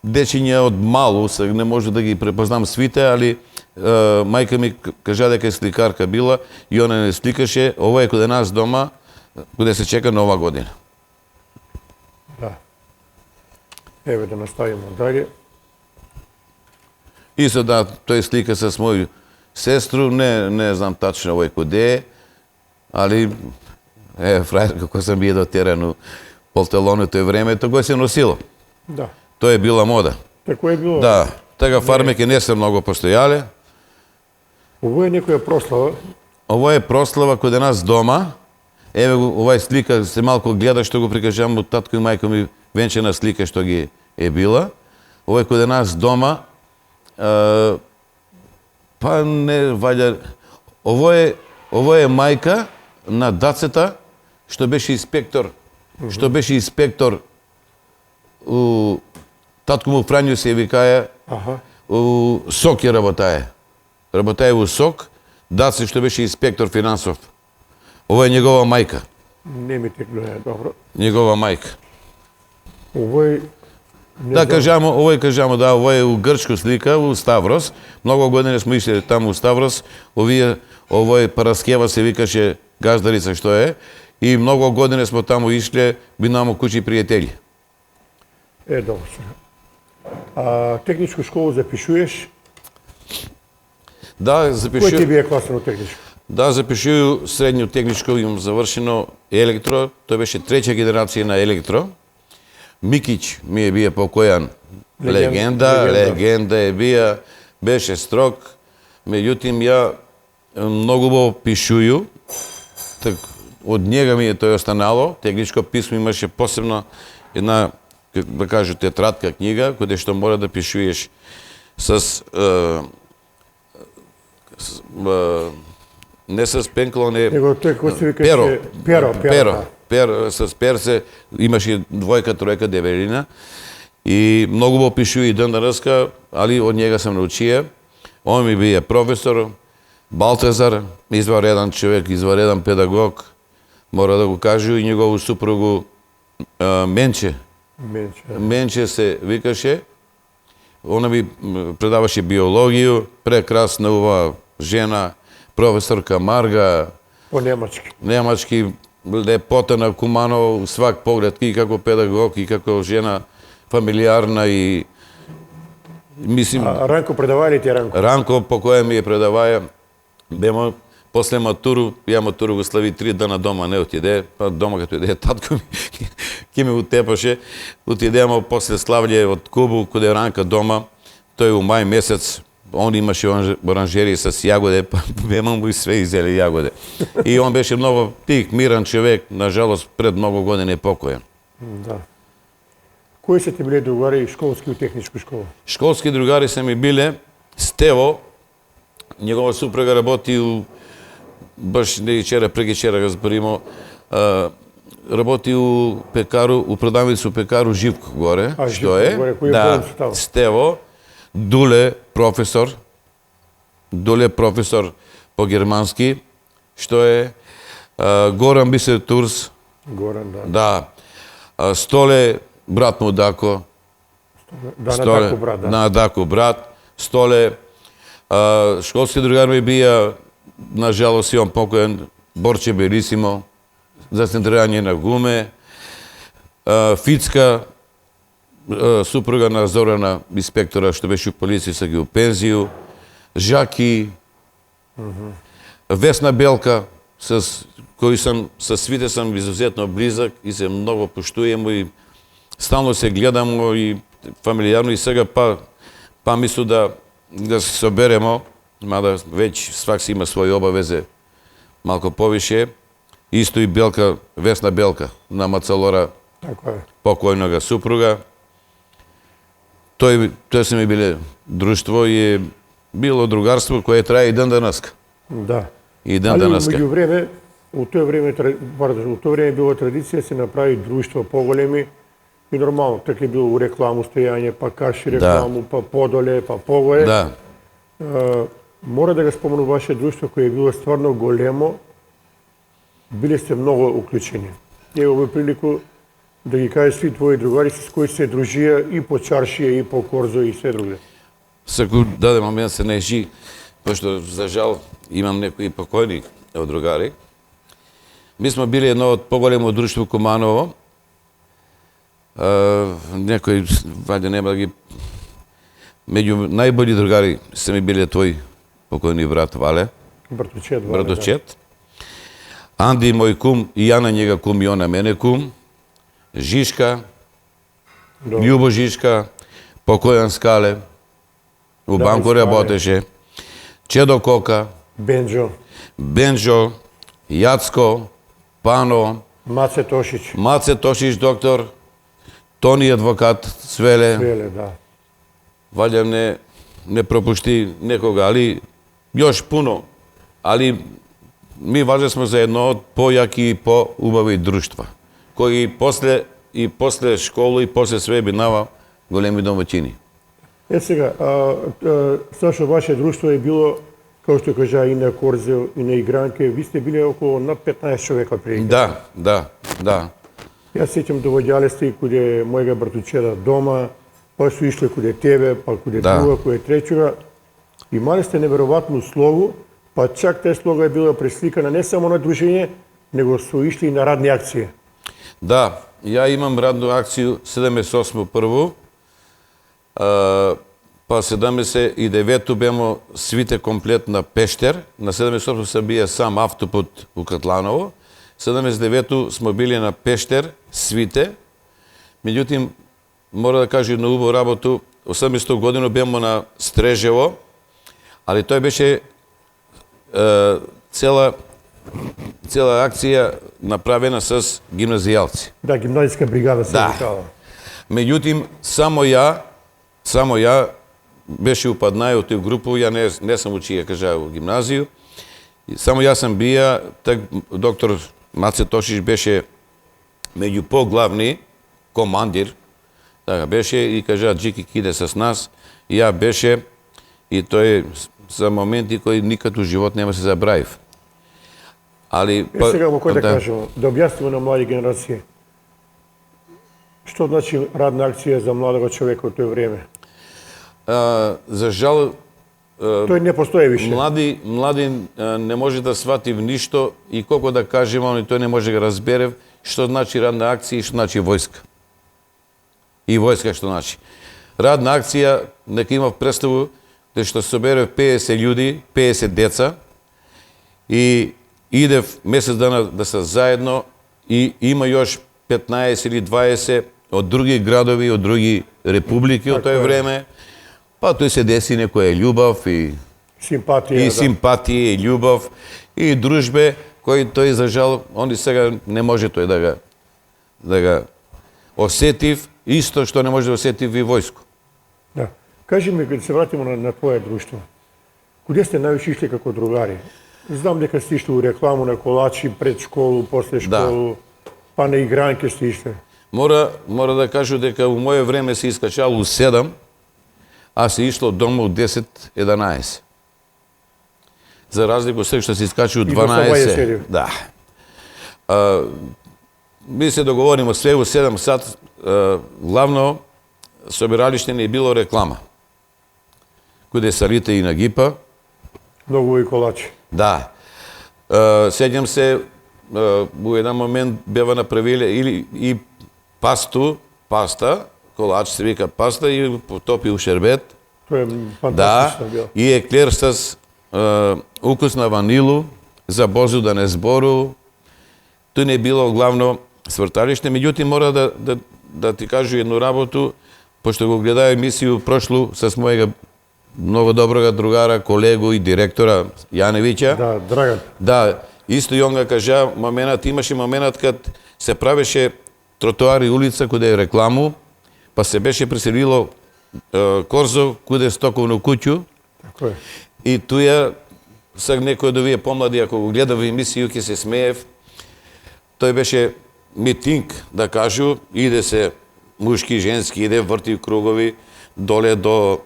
дечиња од малу, не може да ги препознам свите, али мајка ми кажа дека е сликарка била и она не сликаше. Ово е каде нас дома, каде се чека нова година. Да. Еве да наставиме дале. Исто да, тој слика с мој сестру, не знам тачно овој каде е, али фрајер како сам бие дотеран полтелони тој време, тој се носило. Да. Тоа е била мода. Тако е било. Да, така фармеки не се многу постојале. Ово е некоја прослава. Ово е прослава каде нас дома. Еве овај слика се малку гледа што го прикажам од татко и мајка ми венчана слика што ги е била. Ово е каде нас дома. Па не ваѓа. Ово е мајка на дацета што беше инспектор. Што беше инспектор у татко му Фрањо се викаја. У СОК ја работае. Работае во СОК. Даце што беше инспектор финансов. Ова е негова мајка. Не ми те гледа добро. Негова мајка. Овој да, ова е у грчко слика, у Ставрос. Многу години сме ишли таму у Ставрос. Овој Параскева се викаше газдарица што е. И многу години сме таму ишли, би намо куќи пријатели. Добро сега. Техничку школу запишуваш? Да, запишувам. Кој ти бие класено техничко? Да, запишувам средно техничко, имам завршено електро. Тој беше трета генерација на електро. Микич ми е бие покојан. Легенда е бија, беше строг. Меѓутоа ја многу во пишују. Так, од njega ми е тој останало. Техничко писмо имаше посебно една, да кажу, тетрадка книга, каде што мора да пишуеш не с пенкало, не перо, с пер се имаше двојка, тројка, девелина и многу во пишуи и дендараска, али од njega сам научија. Он ми бие професор, Балтазар, извареден човек, извареден педагог, мора да го кажу, и негову супругу Менче. Менче се викаше. Она ми предаваше биологију, прекрасна ова жена, професорка Марга. По немачки. Немачки, лепота на Куманово, свак поглед, и како педагог, и како жена фамилиарна и мислим... Ранко предаваја ли ти Ранко? Ранко по која ми е предаваја. бемо после матуру, ја матуру го слави 3 дана дома, не отиде, па дома като иде татко ми, ки ме утепаше, отидемо после славлje од Кубу, каде ранка дома, тој у мај месец, он имаше оранжерија с јагоде, па бема му и све изели јагоде. И он беше многу тих, миран човек, нажалост пред многу години покоен. Да. Кои се ти биле другари школски у техничку школа? Школски другари се ми биле Стево, негова супруга работи у баш не вчера, прекичера го зборимо, работи у пекару, у продавница у пекару Живко горе, што е? Горе, кој е да, става? Стево, Дуле професор по германски, што е Горан Бисер Турс, Горан, да. да, Столе брат му Дако, Да, на Дако брат, да. На Дако брат, Столе, школски другари ми бија, на жалост имам покоен, Борче Белисимо, за центрирање на гуме, Фицка, супруга на Зорана, инспектора, што беше у полиција, са ги у пензију, Жаки, Весна Белка, кои сам, со свите сам изузетно близак и се многу поштуемо и стално се гледамо и фамилијарно и сега па мислу да се соберемо, мада веќе свак си има своји обавезе малку повише. Исто и Белка, Весна Белка на Мацалора, Така е. покојнога супруга. Тој се ми биле друштво и било другарство кое трае и ден денеска. Да. И ден Али денеска. меѓу време, у тоа време било традиција да се направи друштво поголеми и нормално, така е било у рекламу стојање, па каши рекламу, па подоле, па погоре. Да. Мора да го спомнам ваше друштво кое е било стварно големо, биле сте многу уклучени. Ево во прилику да ги кажеш сви твои другари с кои се дружија и по чаршија, и по корзо, и се друге. Секој даден момент се нежи, пошто за жал имам некои покојни од другари. Ми сме били едно од поголемо друштво Куманово. Некои, вајде нема да ги... Меѓу најбољи другари се ми биле твој покојни брат Вале. Братучет, Вале, Братучет. Анди мој кум, и ја на njega кум, и он на мене кум. Жишка, да. Љубо Жишка, покојан Скале, у Да, банку Скале. работеше. Чедо Кока, Бенџо, Бенџо, Јацко, Пано, Маце Тошиć, Маце Тошиć доктор, Тони адвокат, Свеле. Веле, да. Валја не пропушти некога, али још пуно. Али ми важе сме за едно од појаки и поубави друштва, кои и после школа и после све бинава големи домаќини. Сега, Сашо, ваше друштво е било, како што кажа, и на Корзел, и на Игранке, ви сте биле околу над 15 човека преди. Да. Јас сеќам довоѓале сте и куде мојга братучеда дома, па су ишле куде тебе, па куде друга, куде тречуга. Имале сте неверојатно слогу, па чак таа слога е била пресликана не само на дружење, него су ишли и на радни акции. Да, ја имам радну акцију 78 прво, па 79 бемо свите комплет на Пештер, на 78 се бија сам автопут у Катланово, 79 смо били на Пештер, свите, меѓутим, мора да кажа на убаво работу, 80 година бемо на Стрежево, али тој беше цела акција направена с гимназијалци. Да, гимназиска бригада се Да. викала. Меѓутим, само ја беше упаднај од тој групу, ја не сум учија, кажа, во гимназију. Само јас сам бија, доктор Маце Тошиć беше меѓу поглавни командир, така беше и кажа, Джики иде с нас, и ја беше, и тој за моменти кои никад у живот нема се забравив. Али Сега во кој да кажемо, да објасниме на млади генерации. Што значи радна акција за младого човека од тој време? За жал, Тој не постои више. млади не може да свати в ништо и колко да кажеме, они тој не може да го разбере што значи радна акција и што значи војска. И војска што значи. Радна акција, нека има представу, да што се собере 50 људи, 50 деца, и идев месец дана да се заедно и има još 15 или 20 од други градови, од други републики од тој време. Па тој се деси некоја љубов и Симпатија. симпатија и љубов и дружбе кои тој за жал они сега не може тој да ga осетив, исто што не може да осетив и војско. Да. Кажи ми, кога се вратимо на твое друштво, куде сте највише ишли како другари? Знам дека сте ишли у рекламу на колачи, пред школу, после школу, па на игранки сте ишли. Мора да кажу дека у моје време се искачало у 7, а се ишло дома у 10-11. За разлика сега што се искачи у 12. Да. Ми се договоримо све у 7 сат, главно собиралиште ни било реклама. Куде салите и на гипа. Многу и колачи. Да. Сеќам се, у еден момент бева направиле или и паста, колач се вика паста и потопи у шербет. Тоа е фантастично било. И еклер с укус на ванилу, за Божу да не збору. Тој не било главно сврталиште, меѓутоа мора да ти кажу едну работу, пошто го гледаа емисију прошлу с мојега многу доброга другара, колегу и директора Јаневиќа. Да, Драган. Да, исто и он га кажа, имаше момент кад се правеше тротоар и улица куде е рекламу, па се беше преселило корзо куде е стоковно куќу. Тако е. И туја, сега некој од овие помлади, ако го гледа во емисију, ќе се смеев, тој беше митинг, да кажу, иде се мушки, женски, иде, врти кругови, доле до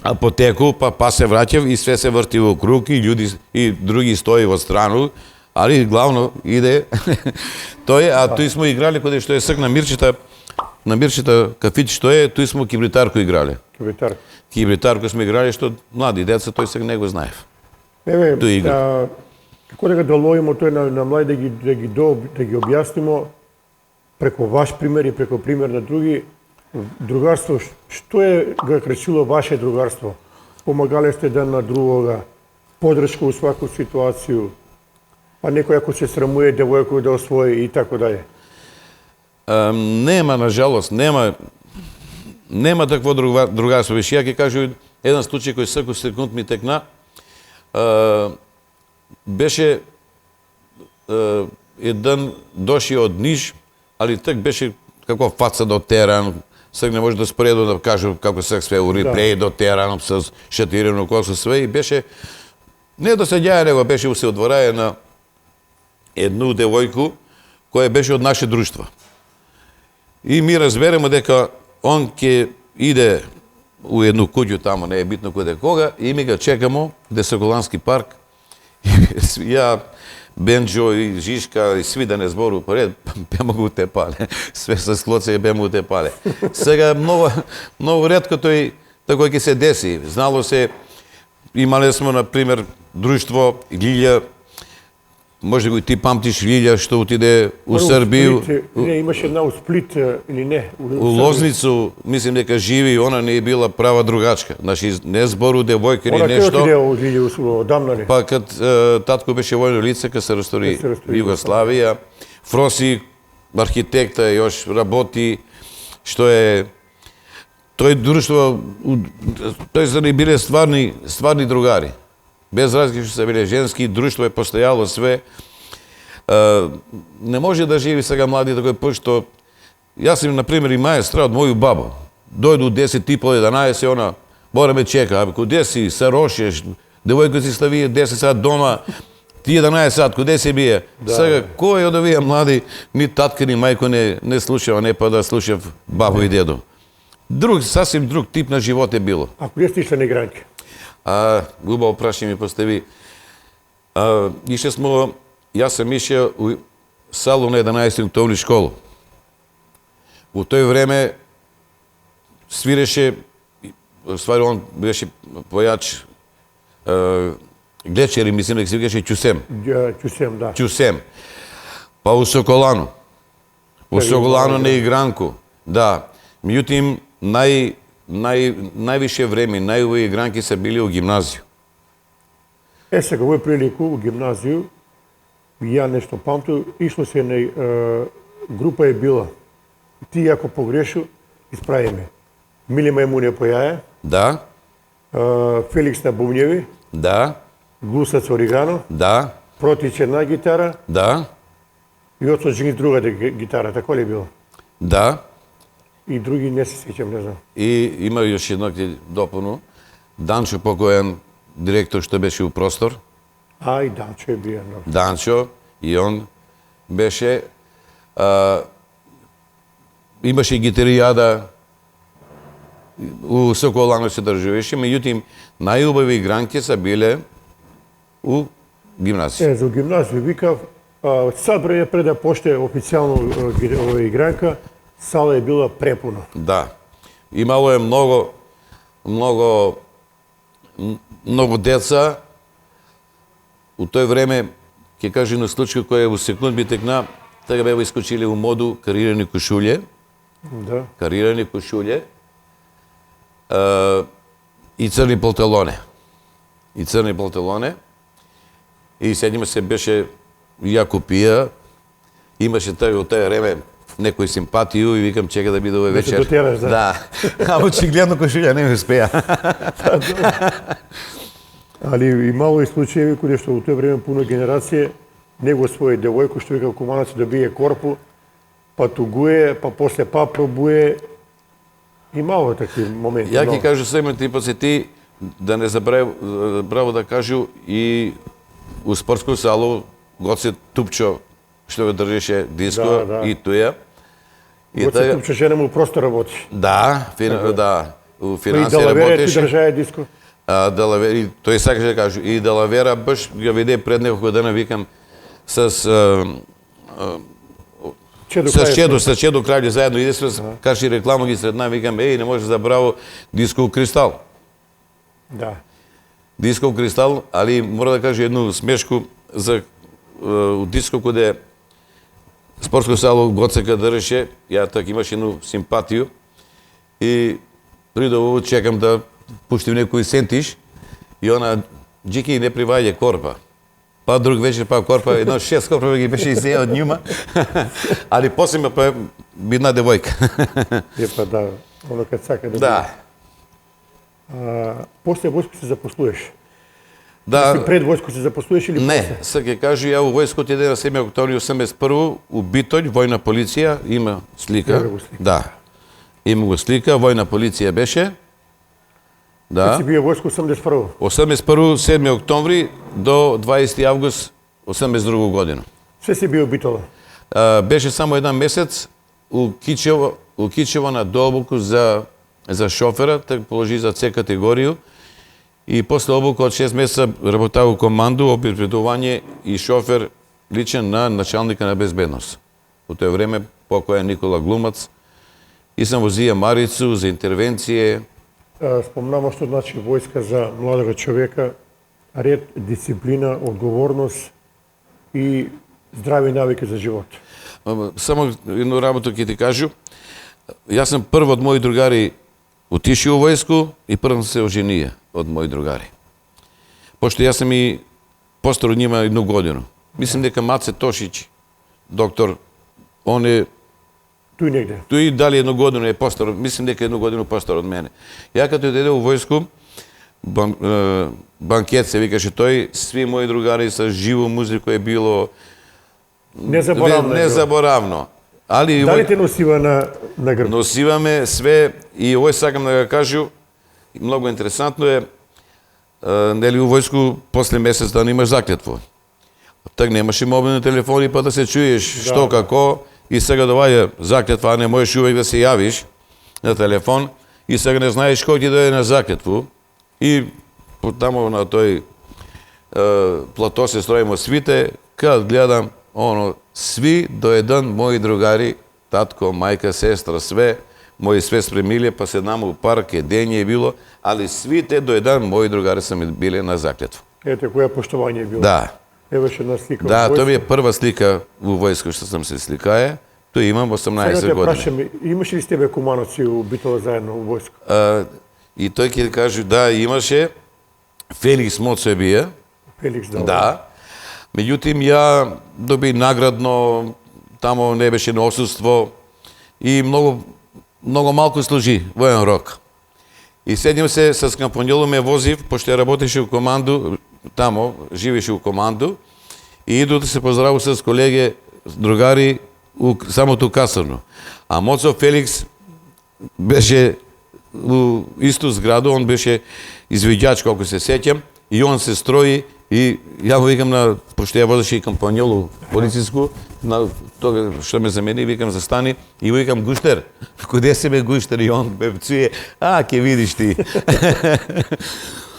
апотеку, па се враќав и све се врти во круг и људи и други стои во страну, али главно иде тој, а тој смо играли каде што е сак на Мирчета кафич што е, тој смо кибритарко играли. Кибритарко сме играли што млади деца тој сега не го знаев. Еве, како да го долоимо тој на млади да ги објаснимо преку ваш пример и преку пример на други. Другарство, што е го кречило ваше другарство? Помагале сте ден на другога, подршка у сваку ситуацiju, па некој ако се срамуе девојку да освои и така даје? Нема, на жалост, нема такво другарство. Виш, ја ќе кажу еден случај кој секој секунд ми текна. Беше еден доши од Ниш, али тек беше како фаца до теран. Сега не може да споредо да кажу како сега све ури преј до теран с шатирено косо све и беше не до седјаја, него беше се одвораја на едну девојку која беше од наше друштво. И ми разбереме дека он ќе иде у едну куќу тамо, не е битно куде кога, и ми га чекамо де Соколански парк. И ја Бенџо и Жишка и сви да не збору поред, бемо го тепале. Све со склоце бемо го тепале. Сега многу ретко тој тако ќе се деси. Знало се, имале смо на пример друштво Лилја, може го и ти памтиш Лилја што отиде у Србија. Не, имаше една у Сплит или не? У Лозницу, мислим дека живи, она не е била права другачка. Значи, не збору девојка или нешто. Она кај отиде у Лилја, одамна ли? Па кад татко беше војно лице, кад се растори Југославија, Фроси, архитекта, још работи, што е... Тој друштво, тој за не биле стварни другари. Без разлика што се биле женски, друштво е постојало све. Не може да живи сега млади такој пошто јас им, например, и маестра од моју бабу. Дојду 10:30-11, она, бора ме чека, куде си, се рошеш, девојка си стави 10 сат дома, ти 11 сат, куде си бие? Сега, кој од овие млади, ни татка, ни мајко не слушава, не па да слушав бабу и дедо. Сасим друг тип на живот е било. А куде сте ишле на игранки? Убаво прашање ми постави. Ише смо, јас сам ише у салу на 11 октомври школу. У тој време свиреше, ствари он беше појач Глечери, мислим дека се викаше Ќусем. Ќусем, да. Ќусем. Па у Соколану. У Соколану на игранку. Да. Меѓутоа, највише време, најубави игранки се били у гимназију. Сега, овој прилику у гимназију, ја нешто памту, ишло се на група е била. Ти ако погрешу, исправи ме. Мили Мајмуне по јаја, Да, Феликс на бумњеви, да, Глусац оригано, да, Протич една гитара да, и Оцо Джинис друга гитара, тако ли било? да. И други не се сеќам, не знам. И има још едно ќе допуну. Данчо покоен директор што беше у простор. И Данчо е биен. Данчо и он беше имаше гитаријада у Соколано се држуваше, меѓутоа најубави игранки се биле у гимназија. За гимназија викав, сад пред да почне официјално оваа игранка, сала е била препуна. Да. Имало е многу деца. У тој време, ќе кажа на случај кој е во секунд би текна, така беа искочили у моду карирани кошулје. Да. Карирани кошулје и црни панталоне. И седима се беше јако пија. Имаше тај од тај време некој симпатију и викам чека да биде овој вечер. Да се дотераш, да. Да. А очигледно кошулја не ми успеа. Али имало и случаи каде што во тој време пуно генерација него свој девојко што вика куманот да бие корпу, па тугуе, па после па пробуе. Имало такви моменти. Ја ќе кажу само ти посети да не забраво да кажу и у спортску салу Гоце Тупчо што го држеше диско Да. и туја. Гоце Тупчо жена му просто работи. Да, да, у И финанси Далавера ти работеше. држаја диско. Далавера, тој сакаше да кажу, и Далавера баш ја виде пред неколку дена, викам, с Чедо Краље заедно иде се каши рекламу ги средна, викам, не може да забраво диско Кристал. Да. Диско Кристал, али мора да кажа едну смешку за диско каде спортско сало Гоцека држеше, ја така имаш едну симпатију и придово чекам да пуштим некој сентиш и она Джики не приваѓа корпа. Па друг вечер па корпа, едно 6 корпа ги беше изеја од њума. Али после ме па бидна девојка. Па да, оно кад сака да. Да. После војско се запослуваш. Да. Пред војско се запослуваш или Не, се ќе кажу ја у војското иде на 7 октомври 81 у Битољ, војна полиција, има слика. Да. Има го слика, војна полиција беше. Да. Си бија војско 81. 81 7 октомври до 20 август 82 година. Се си бил Битола? Беше само еден месец у Кичево на дообуку за шофера, така положи за С категорију. И после обука од 6 месеца работав у команду, обезбедување и шофер личен на началника на безбедност. Во тој време покоја Никола Глумац. И сам возија Марицу за интервенције. Спомнamo што значи војска за младого човека, ред, дисциплина, одговорност и здрави навики за живот. Само едно работа ќе ти кажу. Јас сум прв од мои другари отиши у војску и прв се оженија од мои другари. Пошто јас сум и постар од нима едну годину. Мислим дека Маце Тошич, доктор, он е Туј негде. Тој дали едну годину е постар, мислим дека едну годину постар од мене. Ја като иде у војску, банкет се викаше тој, сви мои другари со живо музика е било незаборавно. Али дали те носива на грб? Носиваме све и овој сакам да го кажу, многу интересантно е, нели у војску после месец да имаш заклетво. Так немаше мобилни телефони па да се чуеш што како. И сега доаѓа заклетва, а не можеш увек да се јавиш на телефон и сега не знаеш кој ти дојде на заклетву. И таму на тој плато се строимо свите, кад гледам, сви до еден мои другари, татко, мајка, сестра, све, мои све спремиле, па седнам у парк, едење е било, али свите до еден мои другари са ми биле на заклетву. Ете, која поштовање е било. Да. Еваше една слика. Да, тоа ми е прва слика во војска што сам се сликае. Тој имам 18 години. Сега те прашам, имаш ли с тебе кумановци у Битола заедно у војска? И тој ќе кажу, да, имаше. Феликс Моцо е бија. Феликс Да. Меѓутим, ја доби наградно, тамо не беше на отсуство и многу малку служи воен рок. И седнем се с компанјолу ме возив, пошто ја работеше у команду, тамо, живеше у команду, и иду да се поздраву с колеги, другари, у самото касарно. А Моцо Феликс беше у исту зграду, он беше извидјач, колку се сеќам, и он се строи, и ја го викам на, пошто ја возеше и компанјолу полициску, на тога што ме замени, викам застани, и викам Гуштер, куде се бе Гуштер, и он ме пцуе, ќе видиш ти.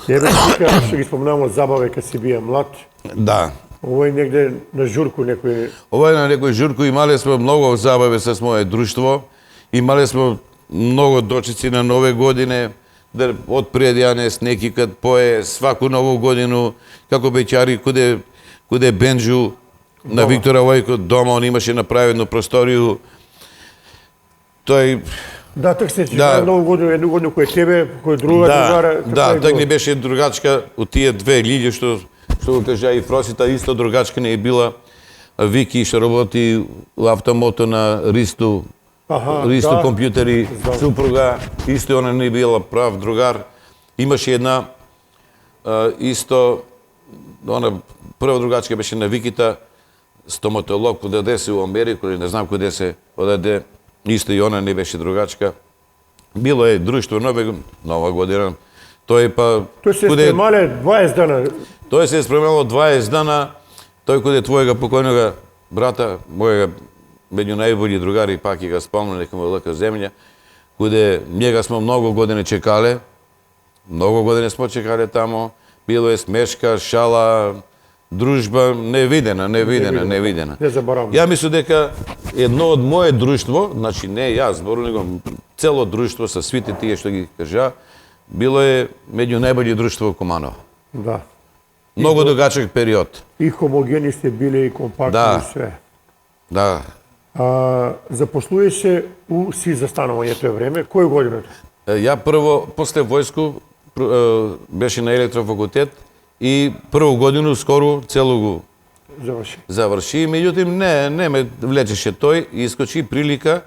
Тебе вика, што ги спомнавам од забаве кога си бија млад, Да. овој негде на журку некој... Ова е на некој журку, имале сме многу забави со моје друштво, имале сме многу дочици на нове године, од пред јанес, неки кад пое сваку нову годину, како беќари, куде Бенджу, на Виктора Војко дома, он имаше направено просторiju. Тој... Да, так се чека нову годину, едну годину кој тебе, кој друга другара... Да, тој не беше другачка од тие две лиѓе што го кажа и Фросита, исто другачка не е била Вики, што работи у автомото на Ристо, Ристо компјутери, супруга, исто она не била прав другар. Имаше една исто, она прва другачка беше на Викита, стоматолог, одаде се у Америку, или не знам куде се одаде, исто и она не беше другачка. Било е друштво нова година, тој па... Тој се спремале 20 дана. Тој се спремало 20 дана, тој куде твојega покојнога брата, мојega меѓу најбољи другари, пак и га спомнам, нека му лака земја, куде njega смо многу години чекале, многу години смо чекале тамо, било е смешка, шала, дружба, невидена. Не заборавам. Ја мислам дека едно од моје друштво, значи не јас зборувам, него цело друштво со свите тие што ги кажа, било е меѓу најбољи друштво во Куманово. Да. Многу дугачок период. И хомогени сте биле и компактни и све. Да. Запослуеше у си застанување тоа време. Кој годината? Ја прво, после војско, беше на електрофакултет и прву годину скоро целу го заврши. Меѓутим, не ме влечеше тој и искочи прилика.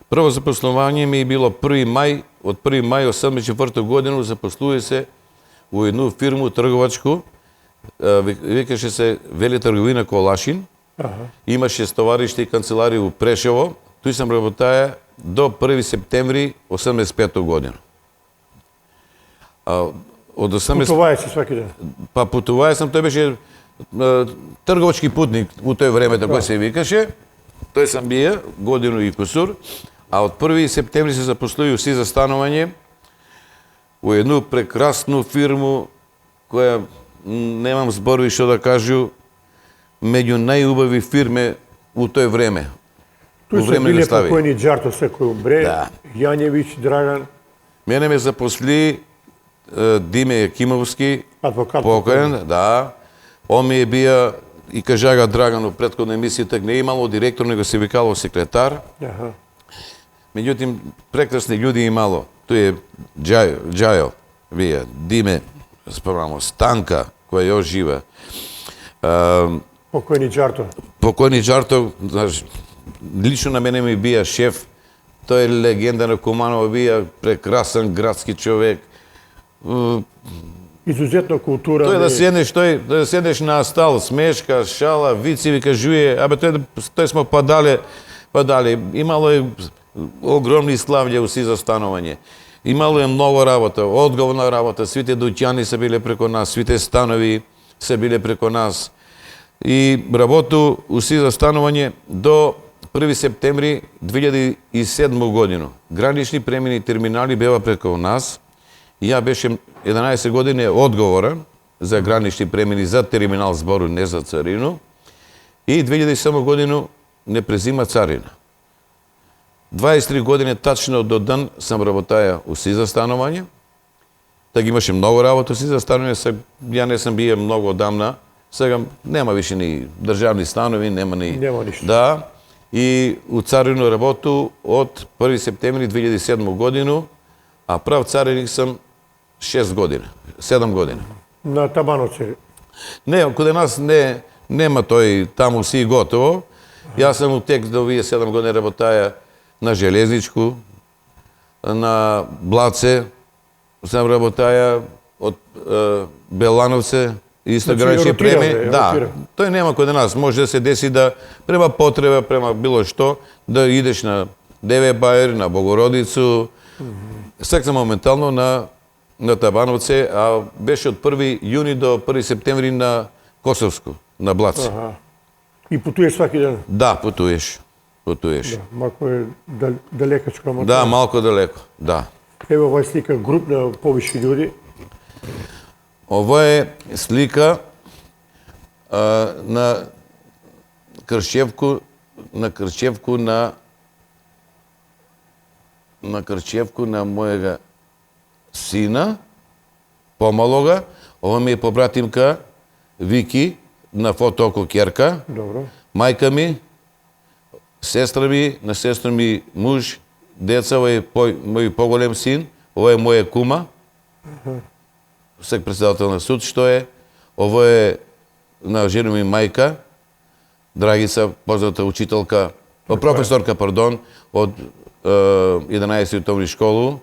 Прво запослување ми било 1. мај, од 1. мај 1984 годину запослуе се у едну фирму трговачку, викаше се Вели трговина Колашин. Имаше стовариште и канцелари у Прешево. Тој сам работаја до 1. септември 1985 година. Путуваја си сваки ден? Па путуваја сам, тој беше трговачки путник у тој време, кој се викаше. Тој сам бија годину и кусур, а од 1. септември се запослуи у си за станување у едну прекрасну фирму која немам зборови што да кажу, меѓу најубави фирме у тој време. Тој се биле покојни Џарто секој умре, Јањевиќ, Драган. Мене ме запосли Диме Јакимовски, адвокат покоен, да. Он ми е бија и кажага Драган у претходна емисија, не имало директор, него се викало секретар. Меѓутим, прекрасни људи имало. Тој е Џајо, вие, Диме, спомнamo, Станка, која још жива. Покојни Џарто. Покојни Џарто, лично на мене ми бија шеф. Тој е легенда на Куманово, бија прекрасен градски човек. Изузетно култура. Тој да седнеш на стал, смешка, шала, вици, кажуе, тој смо падале. Имало е огромни славља у си за станување. Имало е многу работа, одговорна работа, сите дуќани се биле преко нас, сите станови се биле преко нас. И работу у си за станување до 1. септември 2007 годину. Гранични премини терминали бева преко нас. И ја беше 11 години одговорен за гранични премини за терминал збору, не за царину. И 2007 годину не презима царина. 23 години тачно до ден сам работаја у си за станување. Так имаше многу работа у си за станување, ја не сам бија многу одамна. Сега нема више ни државни станови, нема ништо. Да. И у царину работу од 1. септември 2007 годину, а прав цариник сам 6 години, 7 години. На Табановци? Не, каде нас нема тој таму си готово. Јас сум у текст до овие 7 години работаја на Железничку, на Блаце, сам работаја од Белановце, исто гранични преми. Да, тој нема каде нас. Може да се деси да према потреба, према било што, да идеш на Деве Бајер, на Богородицу, секам моментално на Табановце, а беше од 1 јуни до 1 септември на Косовско, на Блац. И путуеш сваки ден? Да, путуеш. Да, малку е далекачко, ама... Да, малку далеко, да. Ево ова е слика груп на повише луѓе. Ова е слика на Кршевку на мојега сина, помалога. Ова ми е побратимка Вики, на фото око ќерка. Добро. Мајка ми, сестра ми, на сестра ми муж, деца, ова е мој поголем син, ова е моја кума, сек председател на суд, што е, ова е на жена ми мајка, Драгица, позната учителка, професорка, пардон, од 11 октомври школу,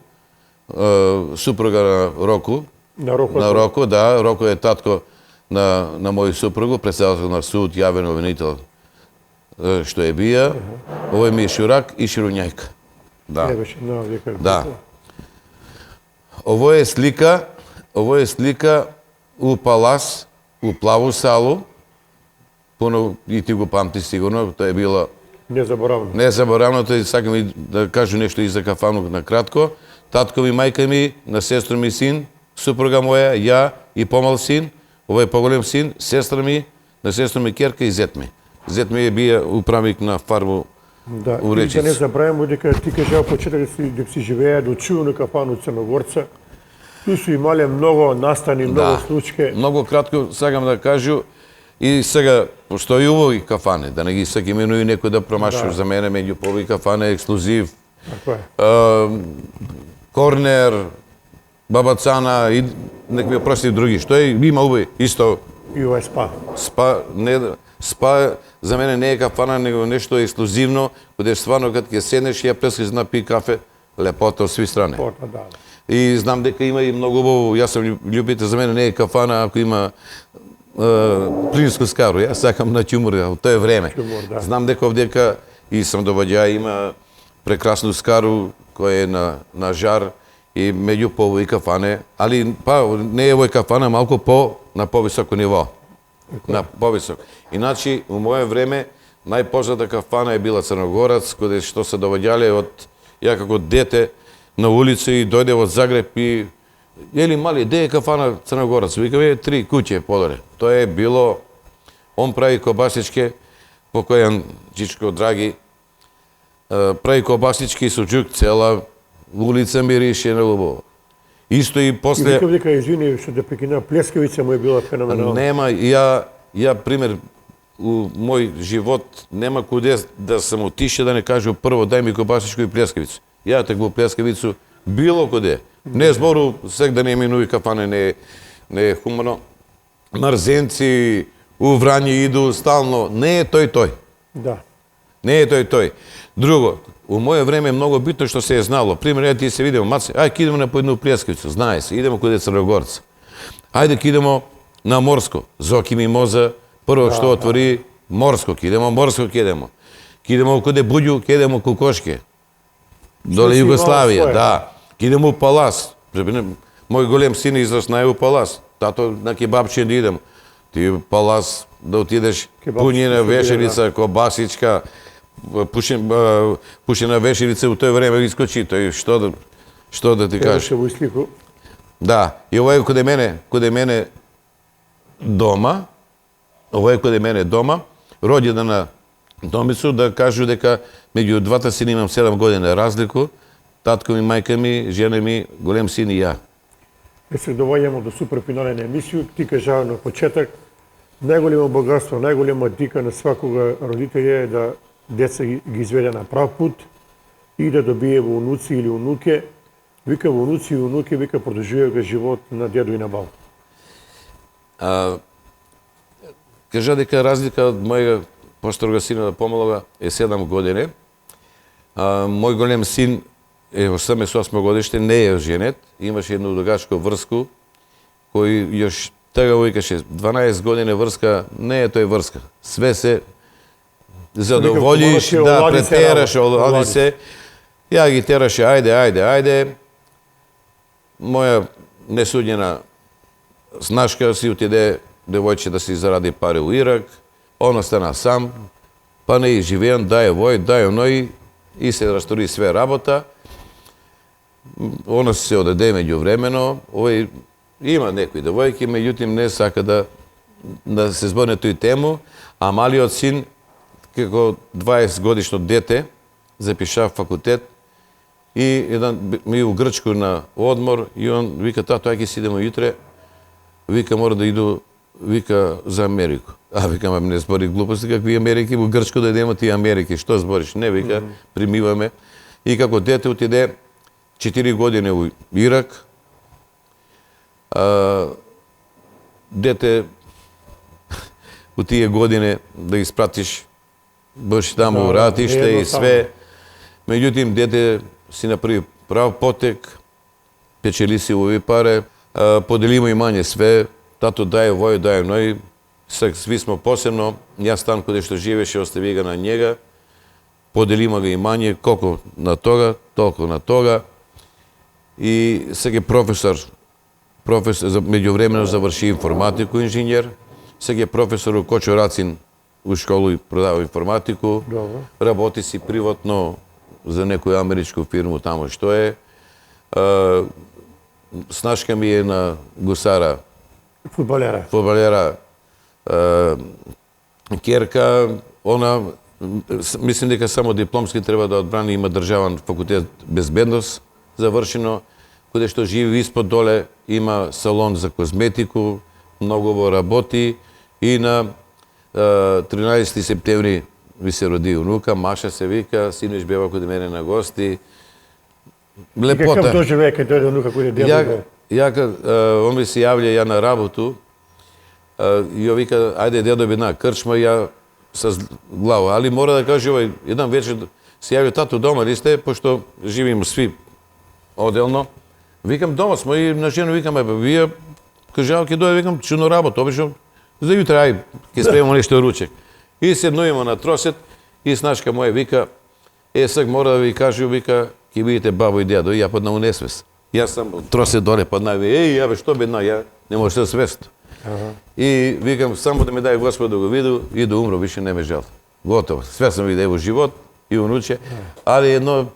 супруга на Року. На Року, да. Року е татко на мој супругу, председател на суд, јавен обвинител, што е бија. Овој ми е Шурак и Ширунјајка. Да. Да. Ово е слика у Палас, у Плаву салу. Пуно и ти го памти сигурно, тоа е било незаборавно. Незаборавно, тој сакам и да кажу нешто и за кафану на кратко. Татко ми, мајка ми, на сестра ми син, супруга моја, ја и помал син, овој поголем син, сестра ми, на сестра ми ќерка и зет ми. Зет ми е бија управник на фарму у Речица. Да, и да не забравимо дека ти кажа почеток да си живеа до чувано кафану Црногорца. Ту су имале многу настани, многу случаи. Многу кратко сакам да кажу, и сега постои убави кафане, да не ги сак именуи некој да промашуваш за мене, меѓу побави кафане, ексклузив, Корнер, Бабацана и некои прости други. Што е, има убави, исто. И ова е Спа. Спа за мене не е кафана, него нешто ексклузивно, каде стварно кад ќе седнеш ја прескаш на пи кафе, лепота од сви страни. Да. И знам дека има и многу убаво, јас сум љубител, за мене не е кафана ако има Принско скаро, јас сакам на Ќумур, од тоа време. Знам дека овдека и сам доваѓа има прекрасну скару која е на жар и меѓу повој кафане, али па не е овој кафана, малку на повисоко ниво. На повисок. Иначе, у моје време, најпозната кафана е била Црногорец, каде што се доваѓале од ја како дете на улица и дојде од Загреб и Ели мали, де е кафана Црногорец? Викаме 3 куќе подоре. Тоа е било, он прави кобасичке, покојан Чичко Драги, прави кобасички со џук, цела улица мирише на убаво. Исто и после... И викам дека, извини, што да прекина, плескавица му е била феноменална. Нема, ја пример, у мој живот нема куде да сам отише да не кажу прво дај ми кобасичко и плескавицу. Ја такву плескавицу било куде. Не збору, сек да не минуи кафане, не е хумано. Марзенци, у Врање иду стално, не е тој. Да. Не е тој. Друго, у моје време е многу битно што се е знало. Пример, ја ти се видимо, маце, ајде ке идемо на поедну плескавицу, знае се, идемо каде Црногорец. Ајде ке идемо на Морско, Зоки Мимоза, прво што отвори Морско, ке идемо Морско, ке идемо. Ке идемо каде Буѓу, ке идемо Кокошке. Доле Југославија, да. Ке идемо у Палас. Мој голем син израсна у Палас. Тато на кебапче да идем. Ти Палас да отидеш, пуњена вешерица, кобасичка, пушена вешерица у тој време искочи. Тој што да ти кажеш? Да, и ова е каде мене дома, роѓена на Домицу, да кажу дека меѓу двата сина имам 7 години разлику, татко ми, мајка ми, жена ми, голем син и ја. Се доваѓаме до суперфинале на емисију, ти кажа на почеток, најголемо богатство, најголема дика на свакога родител е да деца ги изведе на прав пут и да добие во унуци или унуке. Вика во унуци и унуке, вика продолжувајќи живот на дедо и на баб. кажа дека разлика од мојega построга сина помалога е 7 години. Мој голем син е 88 годиште, не е женет, имаше едно дугачко врску, кој још тага викаше 12 години врска, не е тој врска. Све се задоволиш, да, претераш, оди се. Ја ги тераше, ајде. Моја несудњена снашка си отиде девојче да си заради пари у Ирак, он остана сам, па не и живеен, дај овој, дај оној, и се растори све работа. Она се одаде меѓувремено, овој има некои девојки, меѓутим не сака да се зборне тој тему, а малиот син, како 20 годишно дете, запиша факултет и ми у Грчку на одмор и он вика, тато, ајде си идемо јутре, вика, мора да иду, вика, за Америку. Викам, не збори глупости, какви Америки, во Грчко да идемо ти Америки, што збориш? Не, вика, примиваме. И како дете отиде 4 години у Ирак, дете у тие години да ги спратиш баш таму у ратиште и све. Меѓутим, дете си направи прав потек, печели си овие пари, поделимо имање све, тато дај овој, дај оној, сви смо посебно, јас там каде што живеше, остави ga на njega, поделима ga имање, колку на тога, толку на тога, и сега професор, меѓувремено заврши информатику инженер, сега професор у Кочо Рацин у школу и продава информатику, работи си приватно за некоја америчку фирму тамо што е. Снашка ми е на гусара, фудбалера Керка, она, мислим дека само дипломски треба да одбрани, има државен факултет безбедност завршено, каде што живи испод доле, има салон за козметику, многу работи и на 13 септември ми се роди унука, Маша се вика, синош бева каде мене на гости. Лепота. Какав доживеа кај дојде унука кој е дедо? Он ми се јавлja ја на работу и ја вика, ајде дедо би на крчма, ја со глава, али мора да каже овој, еден вечер се јави, тато дома ли сте, пошто живиме сви оделно. Викам, дома смо и на жена викам, вие, кажа, ќе дојде, викам, чудно работа, обично, за јутре, ај, ќе спремamo нешто ручек. И седнуємо на тросет и снашка моја вика, сега мора да ви кажу, вика, ќе видите бабо и дедо, и ја падна у несвес. Јас сам тросет доле падна, ја што бе, ја не може да свест. И викам, само да ми дај Господ да го виду и да умро, више не ме жал. Готово, све сам виде во живот и унуче, али едно,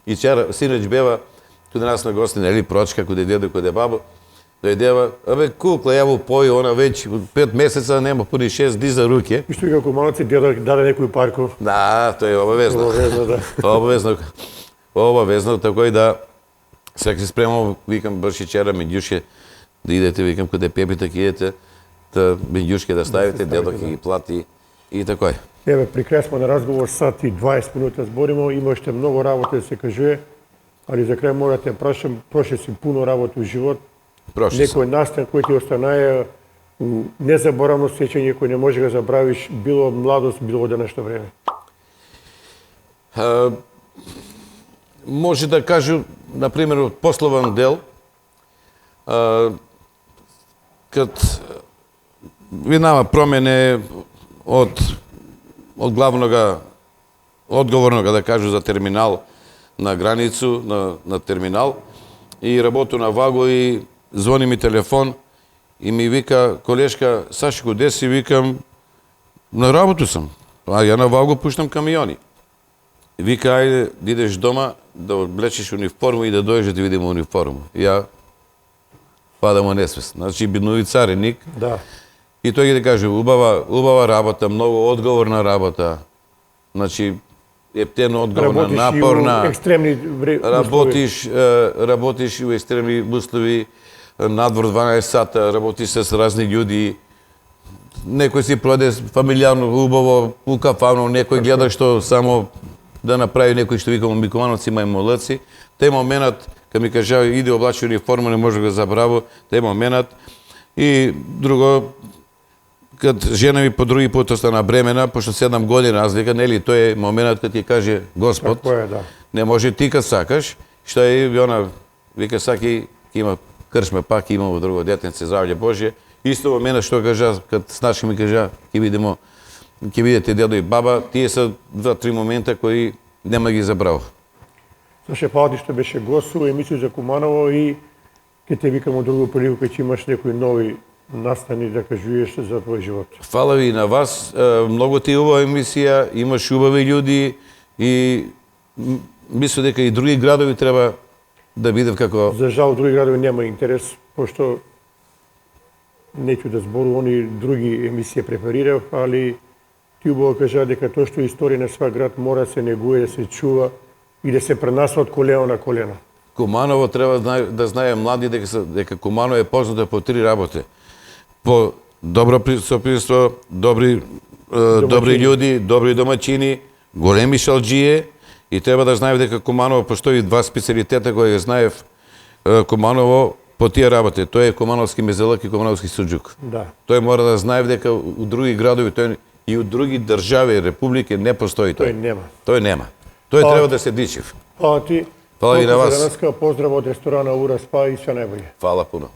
и чара, синоќ бева, каде нас на гости, нели, прочка, каде дедо, каде бабо, дојдева, кукла, ја во пои, она веќе 5 месеца, нема пуни 6 дни за руке. И што и како малци дедо даде некој парко? Да, тоа е обавезно. Обавезно, тако и да, сега се спремам, викам, брши чера, меѓуше, да идете, викам, каде пепите ќе идете, да меѓушке да ставите, дедо ќе ги плати и тако е. Еве, при крај смо на разговор, сат и 20 минути зборимо, има уште многу работа да се кажува, али за крај мора да те прашам, прошли си пуно работа у живот, некој настан кој ти останае у незаборавно сеќање кој не може да забравиш, било од младост, било од денешно време? Може да кажу, например, од пословен дел, кад виднава промене од главнога, одговорнога, да кажу, за терминал на границу, на терминал, и работу на Ваго и звони ми телефон и ми вика, колешка, Сашко, де си? Викам, на работу сам. Ја на Ваго пуштам камиони. Вика, ајде, да идеш дома, да облечеш униформу и да дојдеш да ти видиме униформу. Ја падам во несвест. Значи, биднови цареник. Да. И тој ги да каже, убава работа, многу одговорна работа. Значи, ептено одговорна, напорна. Работиш у екстремни услови, надвор 12 сата, работиш с разни људи. Некој си проде фамилијарно, убаво, у кафано, некој гледа што само да направи некој што викамо микомановци, мајмолаци. Тај моментот, кога ми кажа, иде облачи униформа, не може да го забраво, тај моментот. И друго, кад жена ми по други пат остана бремена, пошто 7 години разлика, нели, тој е моментот кад ќе каже Господ, Така е, да. не може ти кад сакаш, што е, она, вика, саки, ќе има кршме пак, има во друго детенце, здравје Божие. Исто момент што кажа, кад снашки ми кажа, ќе видите дедо и баба, тие се 2-3 момента кои нема ги забрав. Саше Палти што беше гост во емисија за Куманово и ќе те викам од друго прилику кога ќе имаш некои нови настани да кажуваш за твој живот. Фала ви на вас, многу ти убава емисија, имаш убави људи и мислам дека и други градови треба да бидев како... За жал, други градови нема интерес, пошто неќу да зборувам, они други емисија преферирав, али ти убаво кажа дека тоа што е историја на свак град мора да се негуе, да се чува и да се пренасва од колено на колено. Куманово треба да знае млади дека Куманово е познато по 3 работи. По добро соприсуство, добри људи, добри домаќини, големи шалџije и треба да знаев дека Куманово постои 2 специјалитета кои ги знаев Куманово по тие работи. Тоа е кумановски мезелак и кумановски суџук. Да. Тој мора да знаев дека у други градови и у други држави, републики не постои тој. Тој нема. Тој нема. Тој треба да се дичев. Фала ти. Фала и на вас. Денеска поздрав од ресторана Ура Спа и се најбоље. Фала пуно.